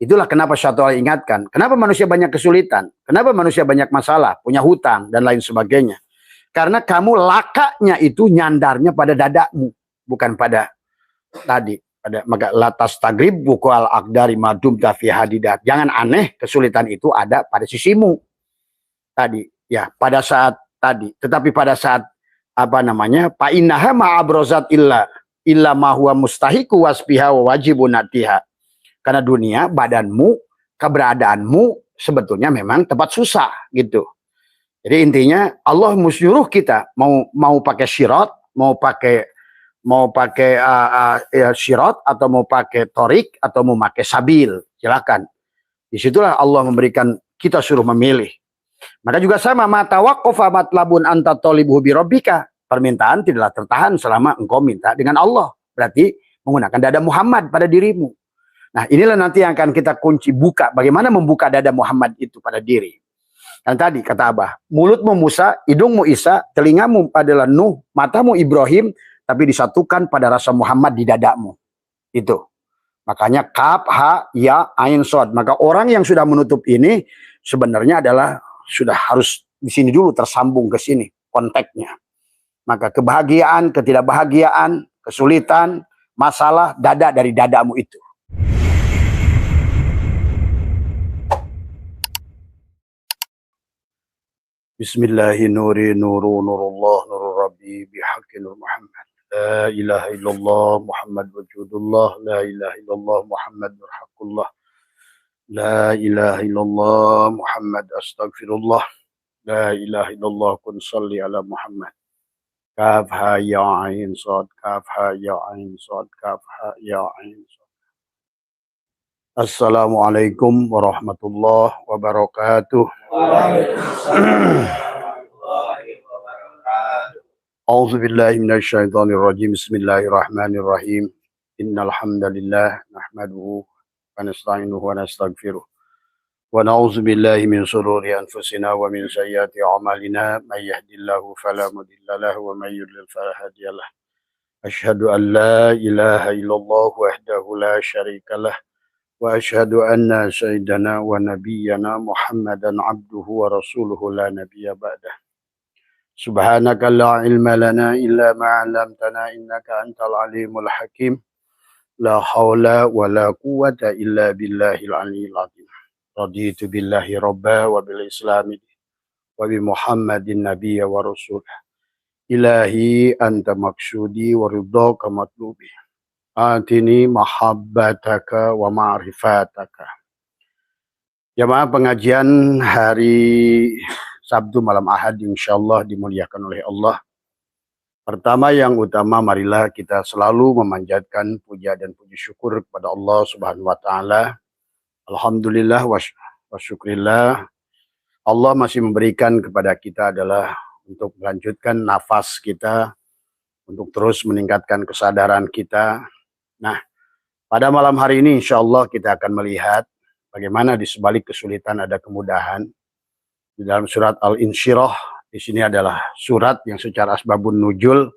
Itulah kenapa Syaitan ingatkan. Kenapa manusia banyak kesulitan? Kenapa manusia banyak masalah? Punya hutang dan lain sebagainya. Karena kamu lakaknya itu nyandarnya pada dadamu. Bukan pada tadi. Maka latas tagrib bukal akdari madum tafi hadidat. Jangan aneh, kesulitan itu ada pada sisimu. Tadi. Ya, pada saat tadi. Tetapi pada saat apa namanya? Fa innaha ma'abrozat illa ma huwa mustahiqu wasbiha wa wajibun atiha. Karena dunia, badanmu, keberadaanmu sebetulnya memang tempat susah gitu. Jadi intinya Allah menyuruh kita mau pakai syirat, mau pakai syirat atau mau pakai torik atau mau pakai sabil, silakan. Disitulah Allah memberikan kita suruh memilih. Maka juga sama mata waqafa matlabun anta talibuhu bi rabbika. Permintaan tidaklah tertahan selama engkau minta dengan Allah. Berarti menggunakan dada Muhammad pada dirimu. Nah, inilah nanti yang akan kita kunci buka. Bagaimana membuka dada Muhammad itu pada diri. Dan tadi kata Abah, mulutmu Musa, hidungmu Isa, telingamu adalah Nuh, matamu Ibrahim, tapi disatukan pada rasa Muhammad di dadamu. Itu. Makanya kaf, ha, ya, ain, sod. Maka orang yang sudah menutup ini sebenarnya adalah sudah harus di sini dulu tersambung ke sini konteksnya. Maka kebahagiaan, ketidakbahagiaan, kesulitan, masalah, dada dari dadamu itu. Bismillahirrahmanirrahim. Nurullah nurur rabbi bihaqqi nur Muhammad. La ilaha illallah Muhammad wujudullah. La ilaha illallah Muhammad haqqullah. La ilaha illallah Muhammad astaghfirullah. La ilaha illallah kun salli ala Muhammad. Kaf ha ya ain sad, kaf ha ya ain sad, kaf ha ya ain sad. Assalamualaikum warahmatullahi wabarakatuh. A'udzu billahi minasyaitonir rajim. Bismillahirrahmanirrahim. Innal hamdalillah nahmaduhu wa nasta'inuhu wa nastaghfiruh. Wa na'udzu billahi min shururi anfusina wa min sayyiati a'malina. May yahdihillahu fala mudilla lahu wa may yudlil fala hadiya lahu. Asyhadu an la ilaha illallah wahdahu la syarika lah. Wa asyhadu anna sayyidana wa nabiyyana Muhammadan abduhu wa rasuluhu la nabiyya ba'dah. Subhanaka la ilma lana illa ma 'allamtana innaka antal alimul hakim. La haula wa la quwwata illa billahil aliyyil azim. Raditu billahi rabba wa bil islami wa bi Muhammadin nabiyya wa rasulah. Ilahi anta maksudi wa ridhaka matlubi. Atini mahabbataka wa ma'rifataka. Jamaah pengajian hari Sabtu malam Ahad insyaallah dimuliakan oleh Allah. Pertama yang utama marilah kita selalu memanjatkan puja dan puji syukur kepada Allah Subhanahu wa taala. Alhamdulillah wa syukrillah. Allah masih memberikan kepada kita adalah untuk melanjutkan nafas kita, untuk terus meningkatkan kesadaran kita. Nah, pada malam hari ini insya Allah kita akan melihat bagaimana di sebalik kesulitan ada kemudahan. Di dalam surat Al-Insyirah, di sini adalah surat yang secara asbabun nuzul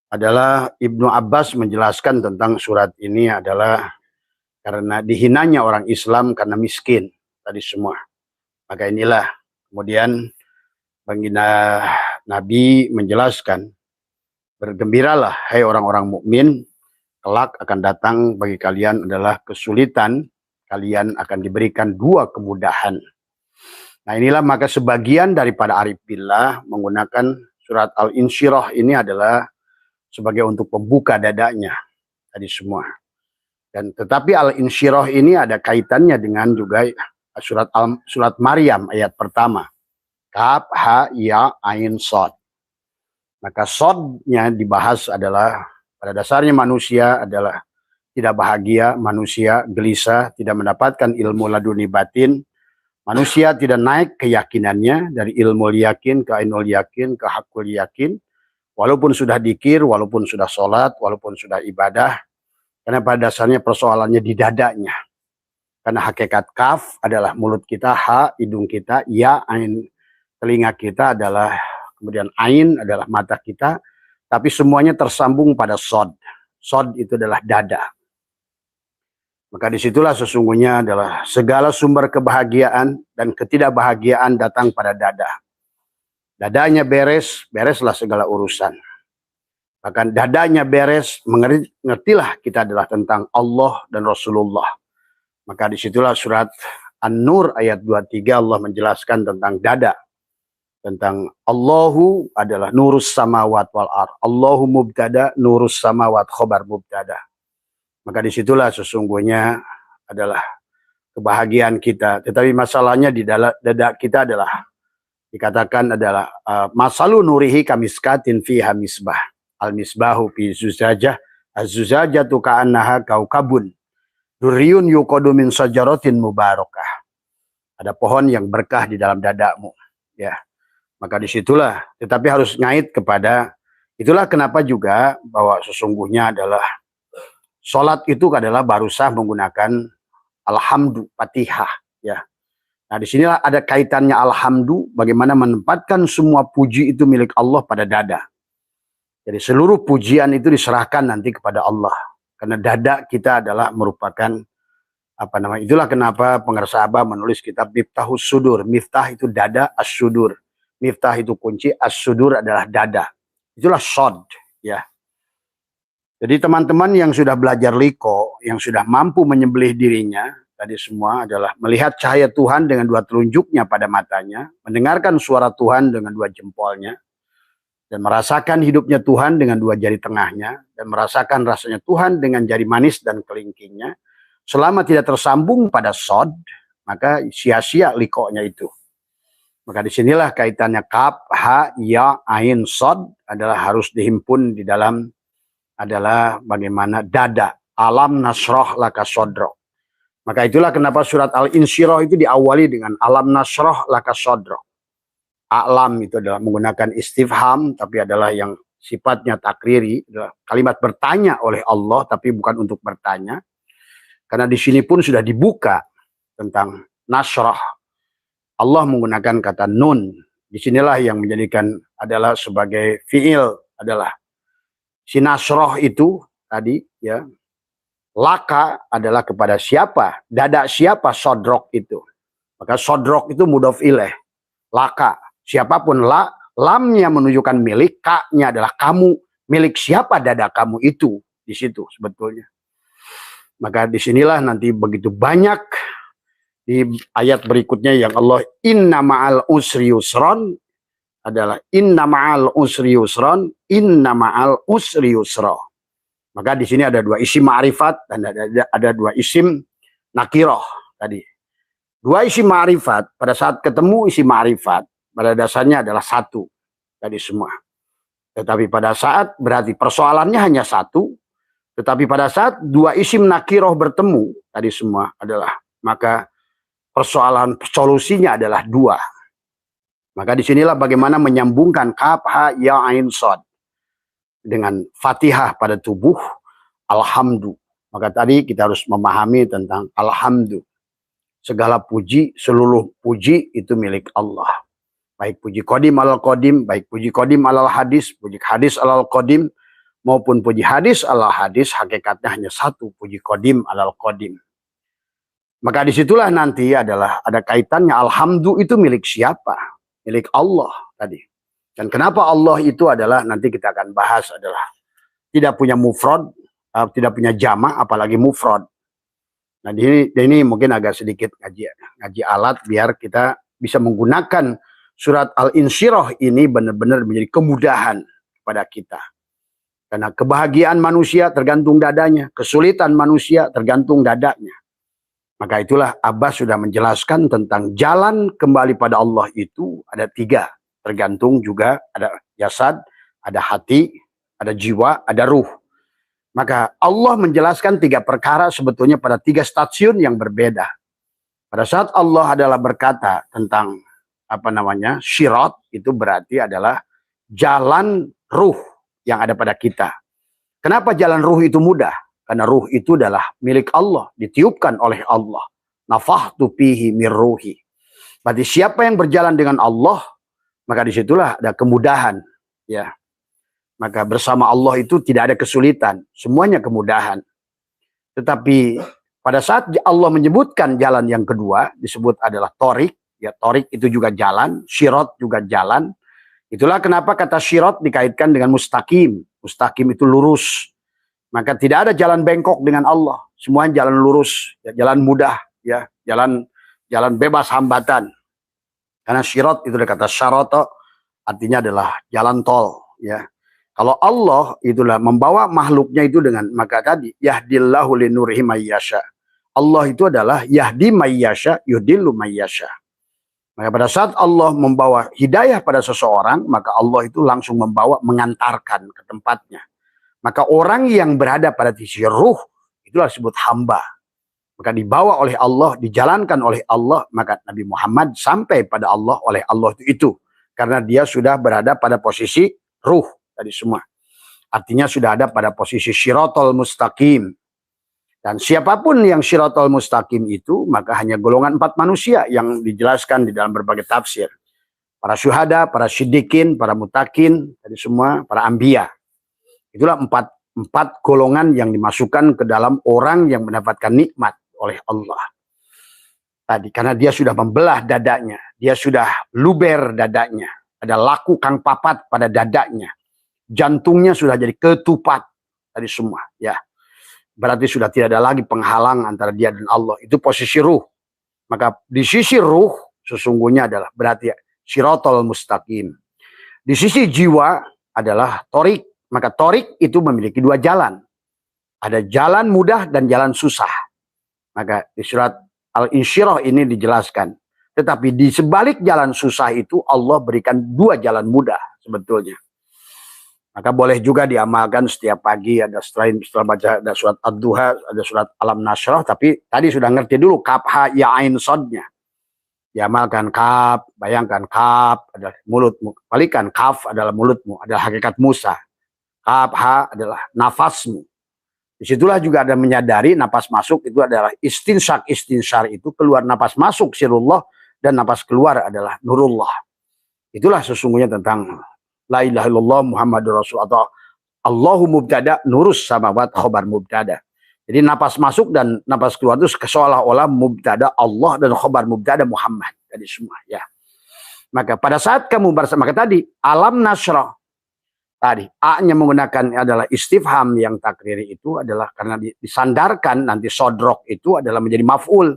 adalah Ibnu Abbas menjelaskan tentang surat ini adalah karena dihinanya orang Islam karena miskin tadi semua. Maka inilah kemudian baginda Nabi menjelaskan, bergembiralah hai orang-orang mukmin, kelak akan datang bagi kalian adalah kesulitan, kalian akan diberikan dua kemudahan. Nah inilah maka sebagian daripada arif billah menggunakan surat Al-Insyirah ini adalah sebagai untuk membuka dadanya tadi semua. Dan tetapi Al-Insyirah ini ada kaitannya dengan juga surat Maryam ayat pertama. Kaf, ha, ya, ain, sod. Maka sodnya dibahas adalah pada dasarnya manusia adalah tidak bahagia, manusia gelisah, tidak mendapatkan ilmu laduni batin. Manusia tidak naik keyakinannya dari ilmu yakin ke ainul yakin ke hakul yakin. Walaupun sudah dikir, walaupun sudah sholat, walaupun sudah ibadah. Karena pada dasarnya persoalannya di dadanya. Karena hakikat kaf adalah mulut kita, ha, hidung kita, ya, ain, telinga kita adalah, kemudian ain adalah mata kita. Tapi semuanya tersambung pada sod. Sod itu adalah dada. Maka disitulah sesungguhnya adalah segala sumber kebahagiaan dan ketidakbahagiaan datang pada dada. Dadanya beres, bereslah segala urusan. Bahkan dadanya beres, mengertilah kita adalah tentang Allah dan Rasulullah. Maka disitulah surat An-Nur ayat 23 Allah menjelaskan tentang dada. Tentang Allahu adalah nurus samawat wal ar. Allahu mubtada, nurus samawat khobar mubtada. Maka disitulah sesungguhnya adalah kebahagiaan kita. Tetapi masalahnya di dalam dada kita adalah dikatakan adalah masalu nurihi kamiskatin fiha misbah. Al misbahu fi zuzajah. Az-zuzajatu ka'annaha kaukabun. Duriyun yuqadu min sajaratin mubarakah. Ada pohon yang berkah di dalam dadamu. Ya. Maka disitulah. Tetapi harus ngait kepada. Itulah kenapa juga bahwa sesungguhnya adalah sholat itu adalah baru sah menggunakan alhamdu, fatihah, ya. Nah, disinilah ada kaitannya alhamdu, bagaimana menempatkan semua puji itu milik Allah pada dada. Jadi seluruh pujian itu diserahkan nanti kepada Allah. Karena dada kita adalah merupakan itulah kenapa pengarsa Abah menulis kitab Miftahus Sudur. Miftah itu dada, as-sudur. Miftah itu kunci, as-sudur adalah dada. Itulah shod, ya. Jadi teman-teman yang sudah belajar liko, yang sudah mampu menyembelih dirinya, tadi semua adalah melihat cahaya Tuhan dengan dua telunjuknya pada matanya, mendengarkan suara Tuhan dengan dua jempolnya, dan merasakan hidupnya Tuhan dengan dua jari tengahnya, dan merasakan rasanya Tuhan dengan jari manis dan kelingkingnya. Selama tidak tersambung pada sod, maka sia-sia likonya itu. Maka disinilah kaitannya kaf, ha, ya, ain, sod adalah harus dihimpun di dalam adalah bagaimana dada. Alam nasroh laka sodro. Maka itulah kenapa surat Al-Insyirah itu diawali dengan alam nasroh laka sodro. Alam itu adalah menggunakan istifham, tapi adalah yang sifatnya takriri, adalah kalimat bertanya oleh Allah, tapi bukan untuk bertanya. Karena di sini pun sudah dibuka tentang nasroh. Allah menggunakan kata nun. Disinilah yang menjadikan adalah sebagai fiil adalah si nasroh itu tadi, ya, laka adalah kepada siapa, dada siapa sodrok itu. Maka sodrok itu mudhof ilaih, laka, siapapun lamnya menunjukkan milik, ka-nya adalah kamu, milik siapa dada kamu itu di situ sebetulnya. Maka disinilah nanti begitu banyak di ayat berikutnya yang Allah inna ma'al usri yusron adalah inna ma'al usri yusron, inna ma'al usri yusra. Maka di sini ada dua isim ma'rifat dan ada dua isim nakiroh tadi. Dua isim ma'rifat pada saat ketemu isim ma'rifat pada dasarnya adalah satu tadi semua. Tetapi pada saat berarti persoalannya hanya satu. Tetapi pada saat dua isim nakiroh bertemu tadi semua adalah maka persoalan solusinya adalah dua. Maka disinilah bagaimana menyambungkan kaf, ha, ya, ain, sod dengan fatihah pada tubuh alhamdu. Maka tadi kita harus memahami tentang alhamdu. Segala puji, seluruh puji itu milik Allah. Baik puji kodim alal kodim, baik puji kodim alal hadis, puji hadis alal kodim, maupun puji hadis alal hadis, hakikatnya hanya satu, puji kodim alal kodim. Maka disitulah nanti adalah ada kaitannya alhamdu itu milik siapa? Milik Allah tadi. Dan kenapa Allah itu adalah nanti kita akan bahas adalah tidak punya mufrad, tidak punya jama, apalagi mufrad. Nah ini mungkin agak sedikit ngaji alat biar kita bisa menggunakan surat Al-Insyirah ini benar-benar menjadi kemudahan kepada kita. Karena kebahagiaan manusia tergantung dadanya, kesulitan manusia tergantung dadanya. Maka itulah Abah sudah menjelaskan tentang jalan kembali pada Allah itu ada tiga. Tergantung juga ada jasad, ada hati, ada jiwa, ada ruh. Maka Allah menjelaskan tiga perkara sebetulnya pada tiga stasiun yang berbeda. Pada saat Allah adalah berkata tentang syirat itu berarti adalah jalan ruh yang ada pada kita. Kenapa jalan ruh itu mudah? Karena ruh itu adalah milik Allah, ditiupkan oleh Allah. Nafahtu fihi mir ruhi. Berarti siapa yang berjalan dengan Allah, maka disitulah ada kemudahan. Ya, maka bersama Allah itu tidak ada kesulitan, semuanya kemudahan. Tetapi pada saat Allah menyebutkan jalan yang kedua disebut adalah torik, ya torik itu juga jalan, syirot juga jalan. Itulah kenapa kata syirot dikaitkan dengan mustaqim. Mustaqim itu lurus. Maka tidak ada jalan bengkok dengan Allah. Semua jalan lurus, ya, jalan mudah, ya, jalan bebas hambatan. Karena syirot itu dari kata syarata, artinya adalah jalan tol, ya. Kalau Allah itulah membawa makhluknya itu dengan, maka tadi yahdillahu linurihi mayyasha. Allah itu adalah yahdi mayyasha, yudillu mayyasha. Maka pada saat Allah membawa hidayah pada seseorang, maka Allah itu langsung membawa, mengantarkan ke tempatnya. Maka orang yang berada pada sisi ruh, itulah disebut hamba. Maka dibawa oleh Allah, dijalankan oleh Allah, maka Nabi Muhammad sampai pada Allah oleh Allah itu. Karena dia sudah berada pada posisi ruh tadi semua. Artinya sudah ada pada posisi syiratal mustaqim. Dan siapapun yang syiratal mustaqim itu, maka hanya golongan 4 manusia yang dijelaskan di dalam berbagai tafsir. Para syuhada, para siddiqin, para mutakin, tadi semua, para anbiya. Itulah empat golongan yang dimasukkan ke dalam orang yang mendapatkan nikmat oleh Allah. Tadi, karena dia sudah membelah dadanya. Dia sudah luber dadanya. Ada laku kang papat pada dadanya. Jantungnya sudah jadi ketupat. Tadi semua, ya. Berarti sudah tidak ada lagi penghalang antara dia dan Allah. Itu posisi ruh. Maka di sisi ruh sesungguhnya adalah berarti syiratal mustaqim. Di sisi jiwa adalah torik. Maka torik itu memiliki 2 jalan. Ada jalan mudah dan jalan susah. Maka di surat Al-Insyirah ini dijelaskan. Tetapi di sebalik jalan susah itu Allah berikan 2 jalan mudah sebetulnya. Maka boleh juga diamalkan setiap pagi, ada setelah baca ada surat Ad-Duha, ada surat Alam Nashrah, tapi tadi sudah ngerti dulu kaf ha ya ain sodnya. Diamalkan kaf, bayangkan kaf adalah mulutmu, balikan kaf adalah mulutmu, adalah hakikat Musa. Kaf ha adalah nafasmu. Disitulah juga ada menyadari napas masuk itu adalah istinsyar itu keluar napas masuk sirullah dan napas keluar adalah nurullah. Itulah sesungguhnya tentang la ilaha illallah Muhammadur Rasul atau Allahu mubtada nurus samawat khobar mubtada. Jadi napas masuk dan napas keluar itu seolah-olah mubtada Allah dan khobar mubtada Muhammad. Tadi semua, ya. Maka pada saat kamu bersama, maka tadi alam nasrah tadi A-nya menggunakan adalah istifham yang takriri itu adalah karena disandarkan nanti sodrok itu adalah menjadi maf'ul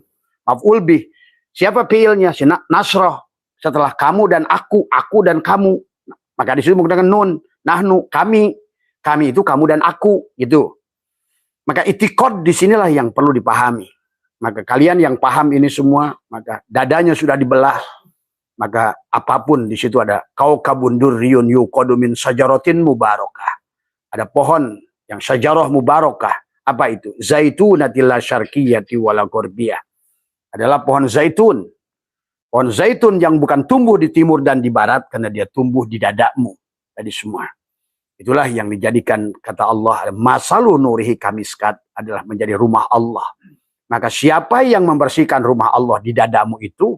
bih. Siapa fiilnya? Si nasrah. Setelah kamu dan aku dan kamu. Maka disitu menggunakan nun, nahnu, kami itu kamu dan aku, gitu. Maka itikad di sinilah yang perlu dipahami. Maka kalian yang paham ini semua, maka dadanya sudah dibelah. Maka apapun di situ ada kaukabun durriyun yuqadu min sajaratin mubarakah. Ada pohon yang sajarah mubarakah. Apa itu? Zaitunatil syarqiyyati wala gharbiyah. Adalah pohon zaitun. Pohon zaitun yang bukan tumbuh di timur dan di barat karena dia tumbuh di dadamu. Tadi semua. Itulah yang dijadikan kata Allah masalu nurihi kamiskat adalah menjadi rumah Allah. Maka siapa yang membersihkan rumah Allah di dadamu itu,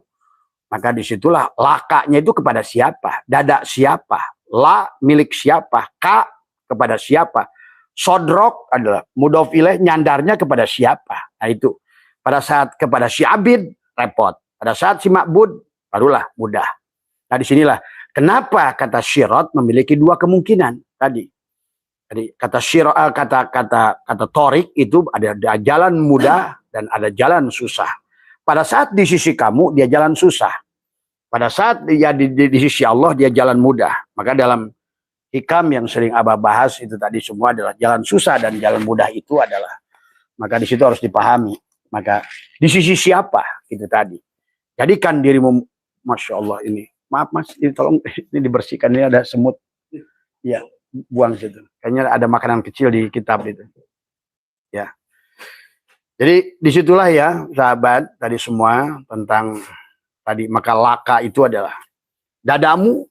maka disitulah lakanya itu kepada siapa? Dada siapa? La milik siapa? Ka kepada siapa? Sodrok adalah mudhof ilaih nyandarnya kepada siapa? Nah itu. Pada saat kepada si abid repot. Pada saat si ma'bud, barulah mudah. Nah disinilah, kenapa kata syirat memiliki 2 kemungkinan tadi. Jadi kata syirat, kata torik itu ada jalan mudah dan ada jalan susah. Pada saat di sisi kamu, dia jalan susah. Pada saat dia di sisi Allah, dia jalan mudah. Maka dalam hikam yang sering Abah bahas itu tadi semua adalah jalan susah dan jalan mudah itu adalah. Maka di situ harus dipahami. Maka di sisi siapa itu tadi. Jadikan dirimu, Masya Allah ini. Maaf mas, ini tolong ini dibersihkan. Ini ada semut. Ya, buang situ. Kayaknya ada makanan kecil di kitab itu. Ya. Jadi disitulah ya sahabat tadi semua tentang tadi maka laka itu adalah dadamu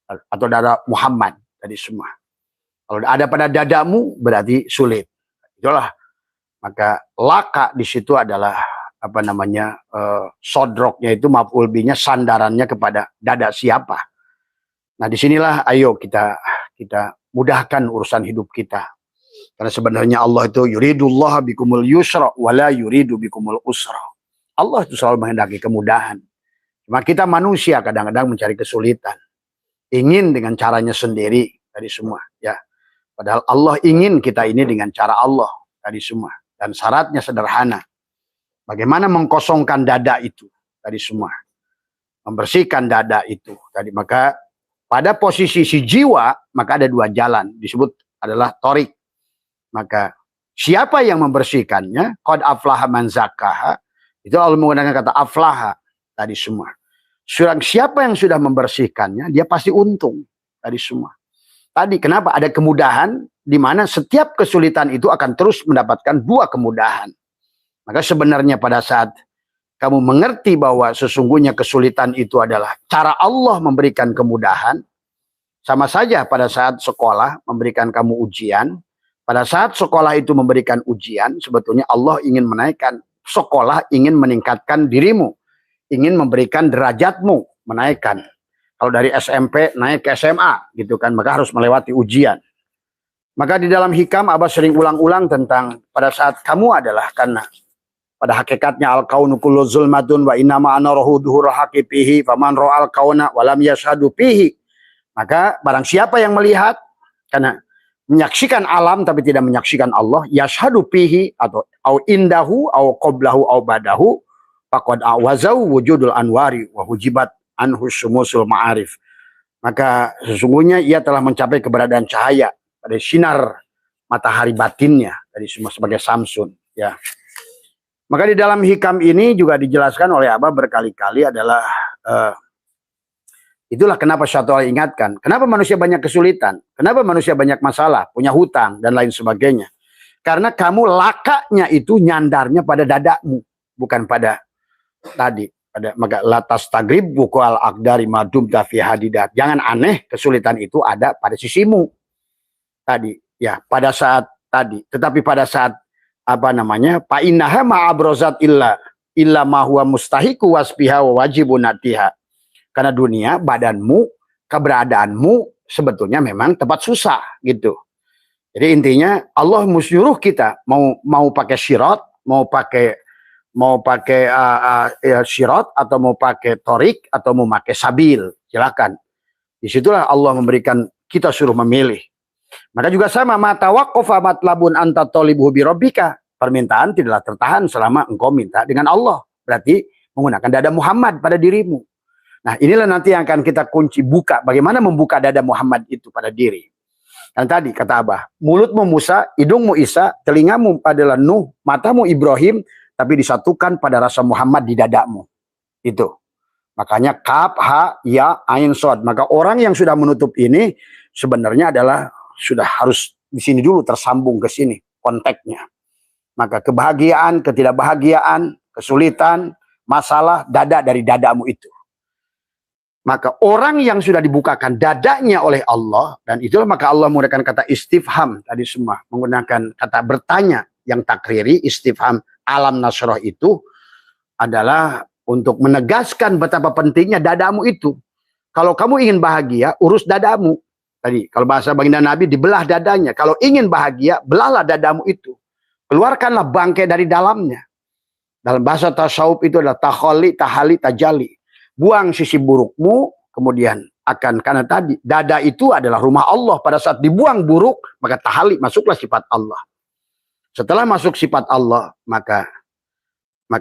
atau dada Muhammad tadi semua. Kalau ada pada dadamu berarti sulit. Itulah maka laka di situ adalah apa namanya sodroknya itu maf'ul bihnya sandarannya kepada dada siapa. Nah disinilah ayo kita mudahkan urusan hidup kita. Karena sebenarnya Allah itu yuridullah bikumul yusra wala yuridu bikumul usra. Allah itu selalu menghendaki kemudahan. Cuma kita manusia kadang-kadang mencari kesulitan. Ingin dengan caranya sendiri tadi semua, ya. Padahal Allah ingin kita ini dengan cara Allah tadi semua. Dan syaratnya sederhana. Bagaimana mengkosongkan dada itu tadi semua. Membersihkan dada itu tadi. Maka pada posisi si jiwa, maka ada dua jalan. Disebut adalah torik. Maka siapa yang membersihkannya? Qad aflaha man zakkaha. Itu Allah menggunakan kata aflaha tadi semua. Siapa yang sudah membersihkannya, dia pasti untung tadi semua. Tadi kenapa ada kemudahan di mana setiap kesulitan itu akan terus mendapatkan dua kemudahan. Maka sebenarnya pada saat kamu mengerti bahwa sesungguhnya kesulitan itu adalah cara Allah memberikan kemudahan, sama saja pada saat sekolah memberikan kamu ujian, pada saat sekolah itu memberikan ujian, sebetulnya Allah ingin menaikkan sekolah, ingin meningkatkan dirimu, ingin memberikan derajatmu, menaikkan. Kalau dari SMP naik ke SMA, gitu kan, maka harus melewati ujian. Maka di dalam hikam Abah sering ulang-ulang tentang pada saat kamu adalah karena pada hakikatnya al-kaunu kullu zulmatun wa innama ana rohu duhur haqiqihi faman ra'al kauna wa lam yashhadu fihi. Maka barang siapa yang melihat karena menyaksikan alam tapi tidak menyaksikan Allah, yashhadu fihi atau au indahu au qablahu au badahu faqad awazau wujudul anwari wa hujibat anhu sumusul ma'arif. Maka sesungguhnya ia telah mencapai keberadaan cahaya pada sinar matahari batinnya dari semua sebagai Samsun, ya. Maka di dalam hikam ini juga dijelaskan oleh Abah berkali-kali adalah itulah kenapa Syaitan ingatkan, kenapa manusia banyak kesulitan, kenapa manusia banyak masalah, punya hutang dan lain sebagainya. Karena kamu lakanya itu nyandarnya pada dadamu, bukan pada tadi. Maka latas tagrib bukal akdari madum dafi hadidat. Jangan aneh, kesulitan itu ada pada sisimu tadi, ya, pada saat tadi. Tetapi pada saat apa namanya, fa innaha ma'abrozat illa ma huwa mustahiqu wasbiha wa wajibun atiha. Karena dunia, badanmu, keberadaanmu sebetulnya memang tempat susah gitu. Jadi intinya Allah menyuruh kita mau pakai syirat, mau pakai syirat atau mau pakai torik atau mau pakai sabil, silakan. Disitulah Allah memberikan, kita suruh memilih. Maka juga sama, mata waqafa matlabun anta tolibuhu birabbika. Permintaan tidaklah tertahan selama engkau minta dengan Allah. Berarti menggunakan dada Muhammad pada dirimu. Nah, inilah nanti yang akan kita kunci buka. Bagaimana membuka dada Muhammad itu pada diri. Dan tadi kata Abah, mulutmu Musa, hidungmu Isa, telingamu adalah Nuh, matamu Ibrahim, tapi disatukan pada rasa Muhammad di dadamu. Itu. Makanya kaf, ha, ya, ain, sod. Maka orang yang sudah menutup ini sebenarnya adalah sudah harus di sini dulu tersambung ke sini konteksnya. Maka kebahagiaan, ketidakbahagiaan, kesulitan, masalah, dada dari dadamu itu. Maka orang yang sudah dibukakan dadanya oleh Allah, dan itulah maka Allah menggunakan kata istifham tadi semua, menggunakan kata bertanya yang takriri, istifham alam nasroh itu adalah untuk menegaskan betapa pentingnya dadamu itu. Kalau kamu ingin bahagia, urus dadamu. Tadi kalau bahasa baginda Nabi, dibelah dadanya. Kalau ingin bahagia, belahlah dadamu itu. Keluarkanlah bangkai dari dalamnya. Dalam bahasa tasawuf itu adalah tahali, tahali, tajali. Buang sisi burukmu, kemudian akan, karena tadi dada itu adalah rumah Allah. Pada saat dibuang buruk, maka tahali, masuklah sifat Allah. Setelah masuk sifat Allah, maka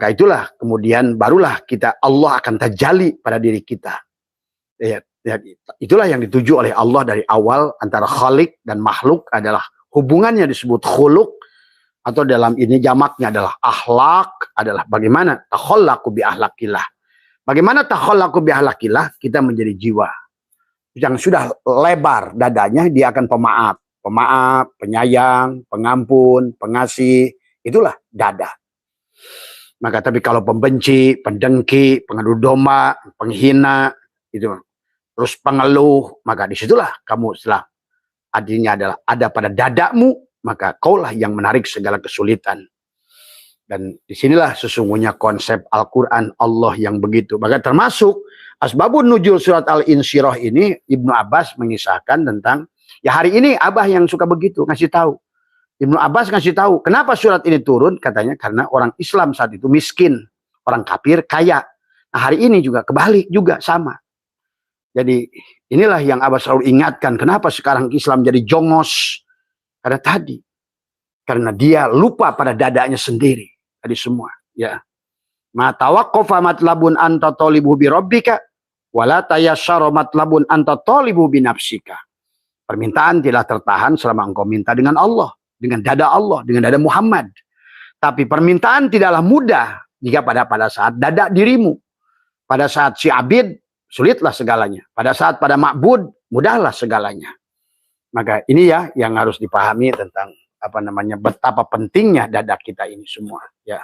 itulah kemudian barulah kita, Allah akan terjali pada diri kita. Ya, itulah yang dituju oleh Allah dari awal antara khalik dan makhluk adalah hubungannya disebut khuluk, atau dalam ini jamaknya adalah akhlak, adalah bagaimana takhallaku bi akhlakillah. Bagaimana takhallaku bi akhlakillah, kita menjadi jiwa yang sudah lebar dadanya, dia akan pemaaf, penyayang, pengampun, pengasih, itulah dada. Maka tapi kalau pembenci, pendengki, pengadu domba, penghina, itu terus pengeluh, maka disitulah kamu setelah adilnya adalah ada pada dadamu, maka kaulah yang menarik segala kesulitan. Dan disinilah sesungguhnya konsep Al-Quran Allah yang begitu. Maka termasuk asbabun nuzul surat Al-Insyirah ini, Ibnu Abbas mengisahkan tentang, ya hari ini Abah yang suka begitu, ngasih tahu. Ibnu Abbas ngasih tahu, kenapa surat ini turun? Katanya karena orang Islam saat itu miskin, orang kafir kaya. Nah, hari ini juga kebalik juga sama. Jadi inilah yang Abbas selalu ingatkan, kenapa sekarang Islam jadi jongos? Karena tadi, karena dia lupa pada dadanya sendiri. Tadi semua, ya. Ma tawaqqafa matlabun anta talibu bi rabbika wala tayassara matlabun anta talibu bi nafsika. Permintaan tidak tertahan selama engkau minta dengan Allah, dengan dada Muhammad. Tapi permintaan tidaklah mudah jika pada saat dada dirimu. Pada saat si abid, sulitlah segalanya. Pada saat pada ma'bud, mudahlah segalanya. Maka ini ya yang harus dipahami tentang betapa pentingnya dada kita ini semua, ya.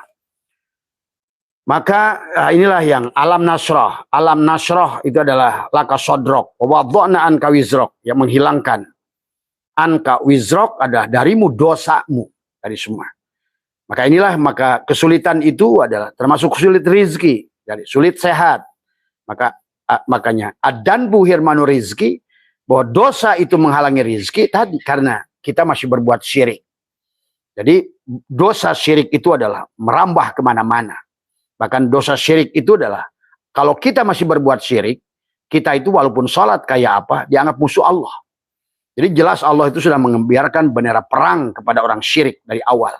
Maka inilah yang alam nasrah. Alam nasrah itu adalah laka sodrok. Wadhana anka wizrok. Yang menghilangkan. Anka wizrok adalah darimu dosamu. Dari semua. Maka inilah, maka kesulitan itu adalah termasuk sulit rizki. Jadi sulit sehat. Makanya adan buhir manu rizki. Bahwa dosa itu menghalangi rizki tadi. Karena kita masih berbuat syirik. Jadi dosa syirik itu adalah merambah kemana-mana. Bahkan dosa syirik itu adalah, kalau kita masih berbuat syirik, kita itu walaupun sholat kayak apa, dianggap musuh Allah. Jadi jelas Allah itu sudah membiarkan bendera perang kepada orang syirik dari awal.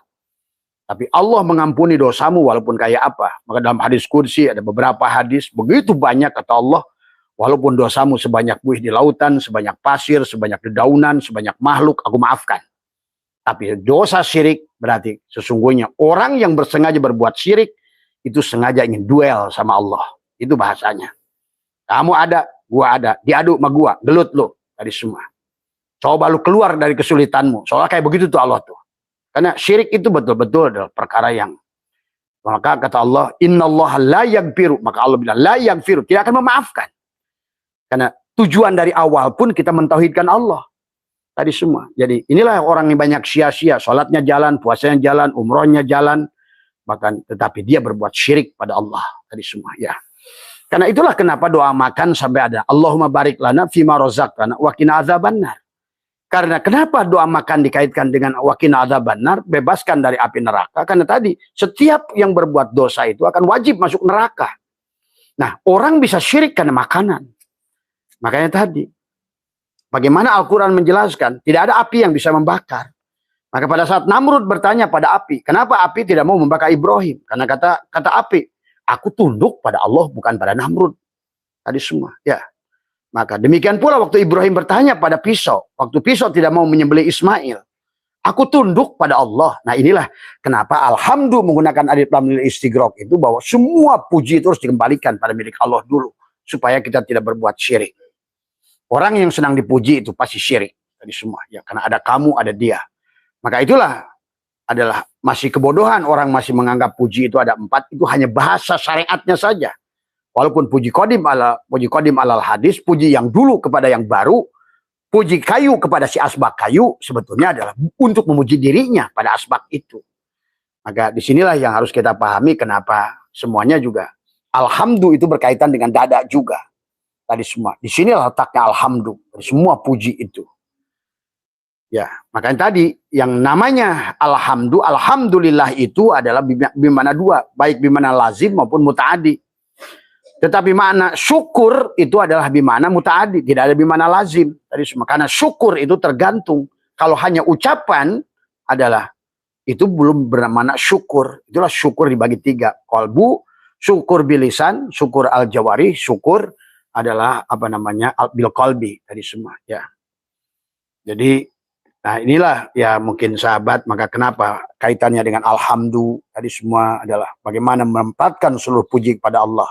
Tapi Allah mengampuni dosamu walaupun kayak apa. Maka dalam hadis qudsi ada beberapa hadis, begitu banyak kata Allah, walaupun dosamu sebanyak buih di lautan, sebanyak pasir, sebanyak dedaunan, sebanyak makhluk, aku maafkan. Tapi dosa syirik berarti sesungguhnya orang yang bersengaja berbuat syirik, itu sengaja ingin duel sama Allah. Itu bahasanya. Kamu ada, gua ada. Diadu sama gua, gelut lu. Dari semua. Coba lu keluar dari kesulitanmu. Soalnya kayak begitu tuh Allah tuh. Karena syirik itu betul-betul adalah perkara yang. Maka kata Allah, innallaha la yaghfiru. Maka Allah bilang, la yaghfiru. Tidak akan memaafkan. Karena tujuan dari awal pun kita mentauhidkan Allah. Tadi semua. Jadi inilah orang yang banyak sia-sia. Sholatnya jalan, puasanya jalan, umrohnya jalan. Bahkan tetapi dia berbuat syirik pada Allah tadi semua, ya. Karena itulah kenapa doa makan sampai ada Allahumma barik lana fima razaqtana wa qina adzabannar. Karena kenapa doa makan dikaitkan dengan wa qina adzabannar, bebaskan dari api neraka? Karena tadi setiap yang berbuat dosa itu akan wajib masuk neraka. Nah, orang bisa syirik karena makanan. Makanya tadi bagaimana Al-Qur'an menjelaskan, tidak ada api yang bisa membakar. Maka pada saat Namrud bertanya pada api, kenapa api tidak mau membakar Ibrahim? Karena kata api, aku tunduk pada Allah bukan pada Namrud. Tadi semua, ya. Maka demikian pula waktu Ibrahim bertanya pada pisau, waktu pisau tidak mau menyembelih Ismail, aku tunduk pada Allah. Nah inilah kenapa alhamdulillah menggunakan alif lam mim istighraq itu, bahwa semua puji itu harus dikembalikan pada milik Allah dulu supaya kita tidak berbuat syirik. Orang yang senang dipuji itu pasti syirik. Tadi semua, ya, karena ada kamu, ada dia. Maka itulah adalah masih kebodohan orang masih menganggap puji itu ada 4, itu hanya bahasa syariatnya saja. Walaupun puji qadim alal hadis, puji yang dulu kepada yang baru, puji kayu kepada si asbak kayu sebetulnya adalah untuk memuji dirinya pada asbak itu. Maka disinilah yang harus kita pahami kenapa semuanya juga alhamdulillah itu berkaitan dengan dada juga. Tadi semua. Di sinilah letaknya alhamdulillah, semua puji itu. Ya, makanya tadi yang namanya alhamdulillah itu adalah bimana dua, baik bimana lazim maupun muta'adi. Tetapi makna syukur itu adalah bimana muta'adi, tidak ada bimana lazim. Tadi semua, karena syukur itu tergantung. Kalau hanya ucapan adalah itu belum bermakna syukur. Itulah syukur dibagi 3. Qalbu, syukur bilisan, syukur al-jawari, syukur adalah bil qalbi tadi semua, ya. Jadi nah inilah ya mungkin sahabat, maka kenapa kaitannya dengan alhamdulillah tadi semua adalah bagaimana menempatkan seluruh puji kepada Allah.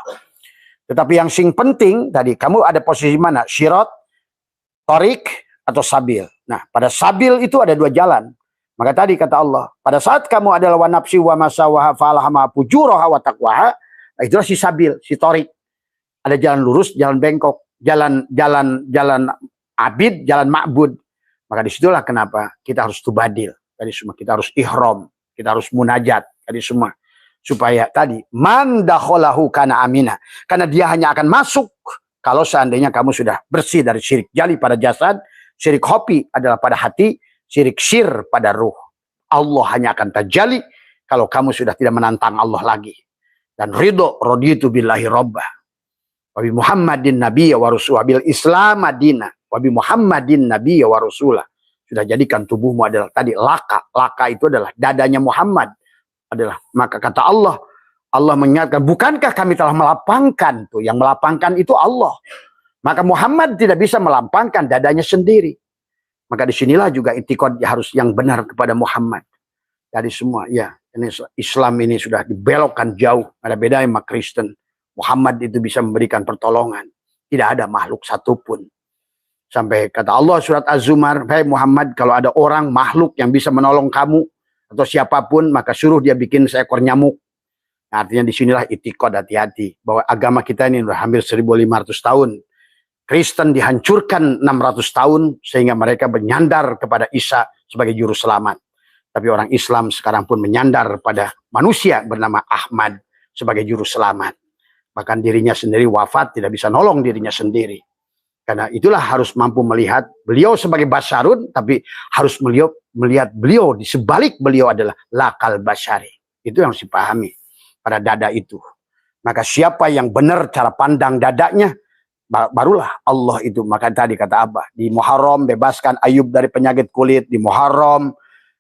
Tetapi yang sing penting tadi, kamu ada posisi mana? Syirat, torik, atau sabil. Nah pada sabil itu ada 2 jalan. Maka tadi kata Allah, pada saat kamu adalah wa nafsi wa masawaha fa'alhama fujuraha wa taqwaha, nah itulah si sabil, si torik. Ada jalan lurus, jalan bengkok, jalan abid, jalan ma'bud. Maka disitulah kenapa kita harus tubadil. Tadi semua kita harus ihram, kita harus munajat. Tadi semua supaya tadi man dakhalahu kana amina. Karena dia hanya akan masuk kalau seandainya kamu sudah bersih dari syirik jali pada jasad, syirik hopi adalah pada hati, syirik syir pada ruh. Allah hanya akan terjadi kalau kamu sudah tidak menantang Allah lagi. Dan ridho, raditu billahi rabbah, wa bi Muhammadin nabiyya wa rasulah, bil Islam madinah, wa bi Muhammadin nabiyya wa rasulah. Sudah jadikan tubuhmu adalah tadi laka. Laka itu adalah dadanya Muhammad. Adalah, maka kata Allah, Allah mengingatkan, bukankah kami telah melapangkan tuh, yang melapangkan itu Allah. Maka Muhammad tidak bisa melampangkan dadanya sendiri. Maka disinilah juga itikad harus yang benar kepada Muhammad. Jadi semua, ya, ini Islam ini sudah dibelokkan jauh. Ada beda sama Kristen. Muhammad itu bisa memberikan pertolongan. Tidak ada makhluk satupun. Sampai kata Allah surat Az-Zumar, hai Muhammad, kalau ada orang, makhluk yang bisa menolong kamu, atau siapapun, maka suruh dia bikin seekor nyamuk. Nah, artinya disinilah itikad, hati-hati. Bahwa agama kita ini sudah hampir 1500 tahun. Kristen dihancurkan 600 tahun, sehingga mereka menyandar kepada Isa sebagai juru selamat. Tapi orang Islam sekarang pun menyandar pada manusia bernama Ahmad sebagai juru selamat. Bahkan dirinya sendiri wafat, tidak bisa nolong dirinya sendiri. Karena itulah harus mampu melihat beliau sebagai basyarun, tapi harus melihat beliau di sebalik beliau adalah lakal basyari. Itu yang harus dipahami pada dada itu. Maka siapa yang benar cara pandang dadanya, barulah Allah itu. Maka tadi kata Abah, di Muharram bebaskan Ayub dari penyakit kulit, di Muharram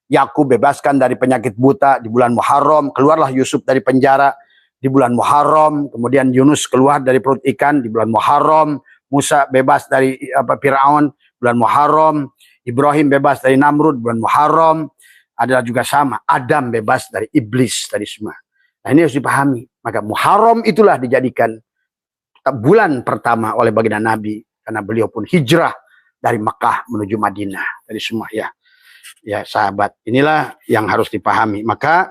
Yakub bebaskan dari penyakit buta, di bulan Muharram keluarlah Yusuf dari penjara, di bulan Muharram kemudian Yunus keluar dari perut ikan, di bulan Muharram Musa bebas dari Firaun, bulan Muharram Ibrahim bebas dari Namrud, bulan Muharram adalah juga sama, Adam bebas dari iblis tadi semua. Nah, ini harus dipahami. Maka Muharram itulah dijadikan bulan pertama oleh baginda Nabi, karena beliau pun hijrah dari Mekah menuju Madinah tadi semua, ya. Ya sahabat, inilah yang harus dipahami. Maka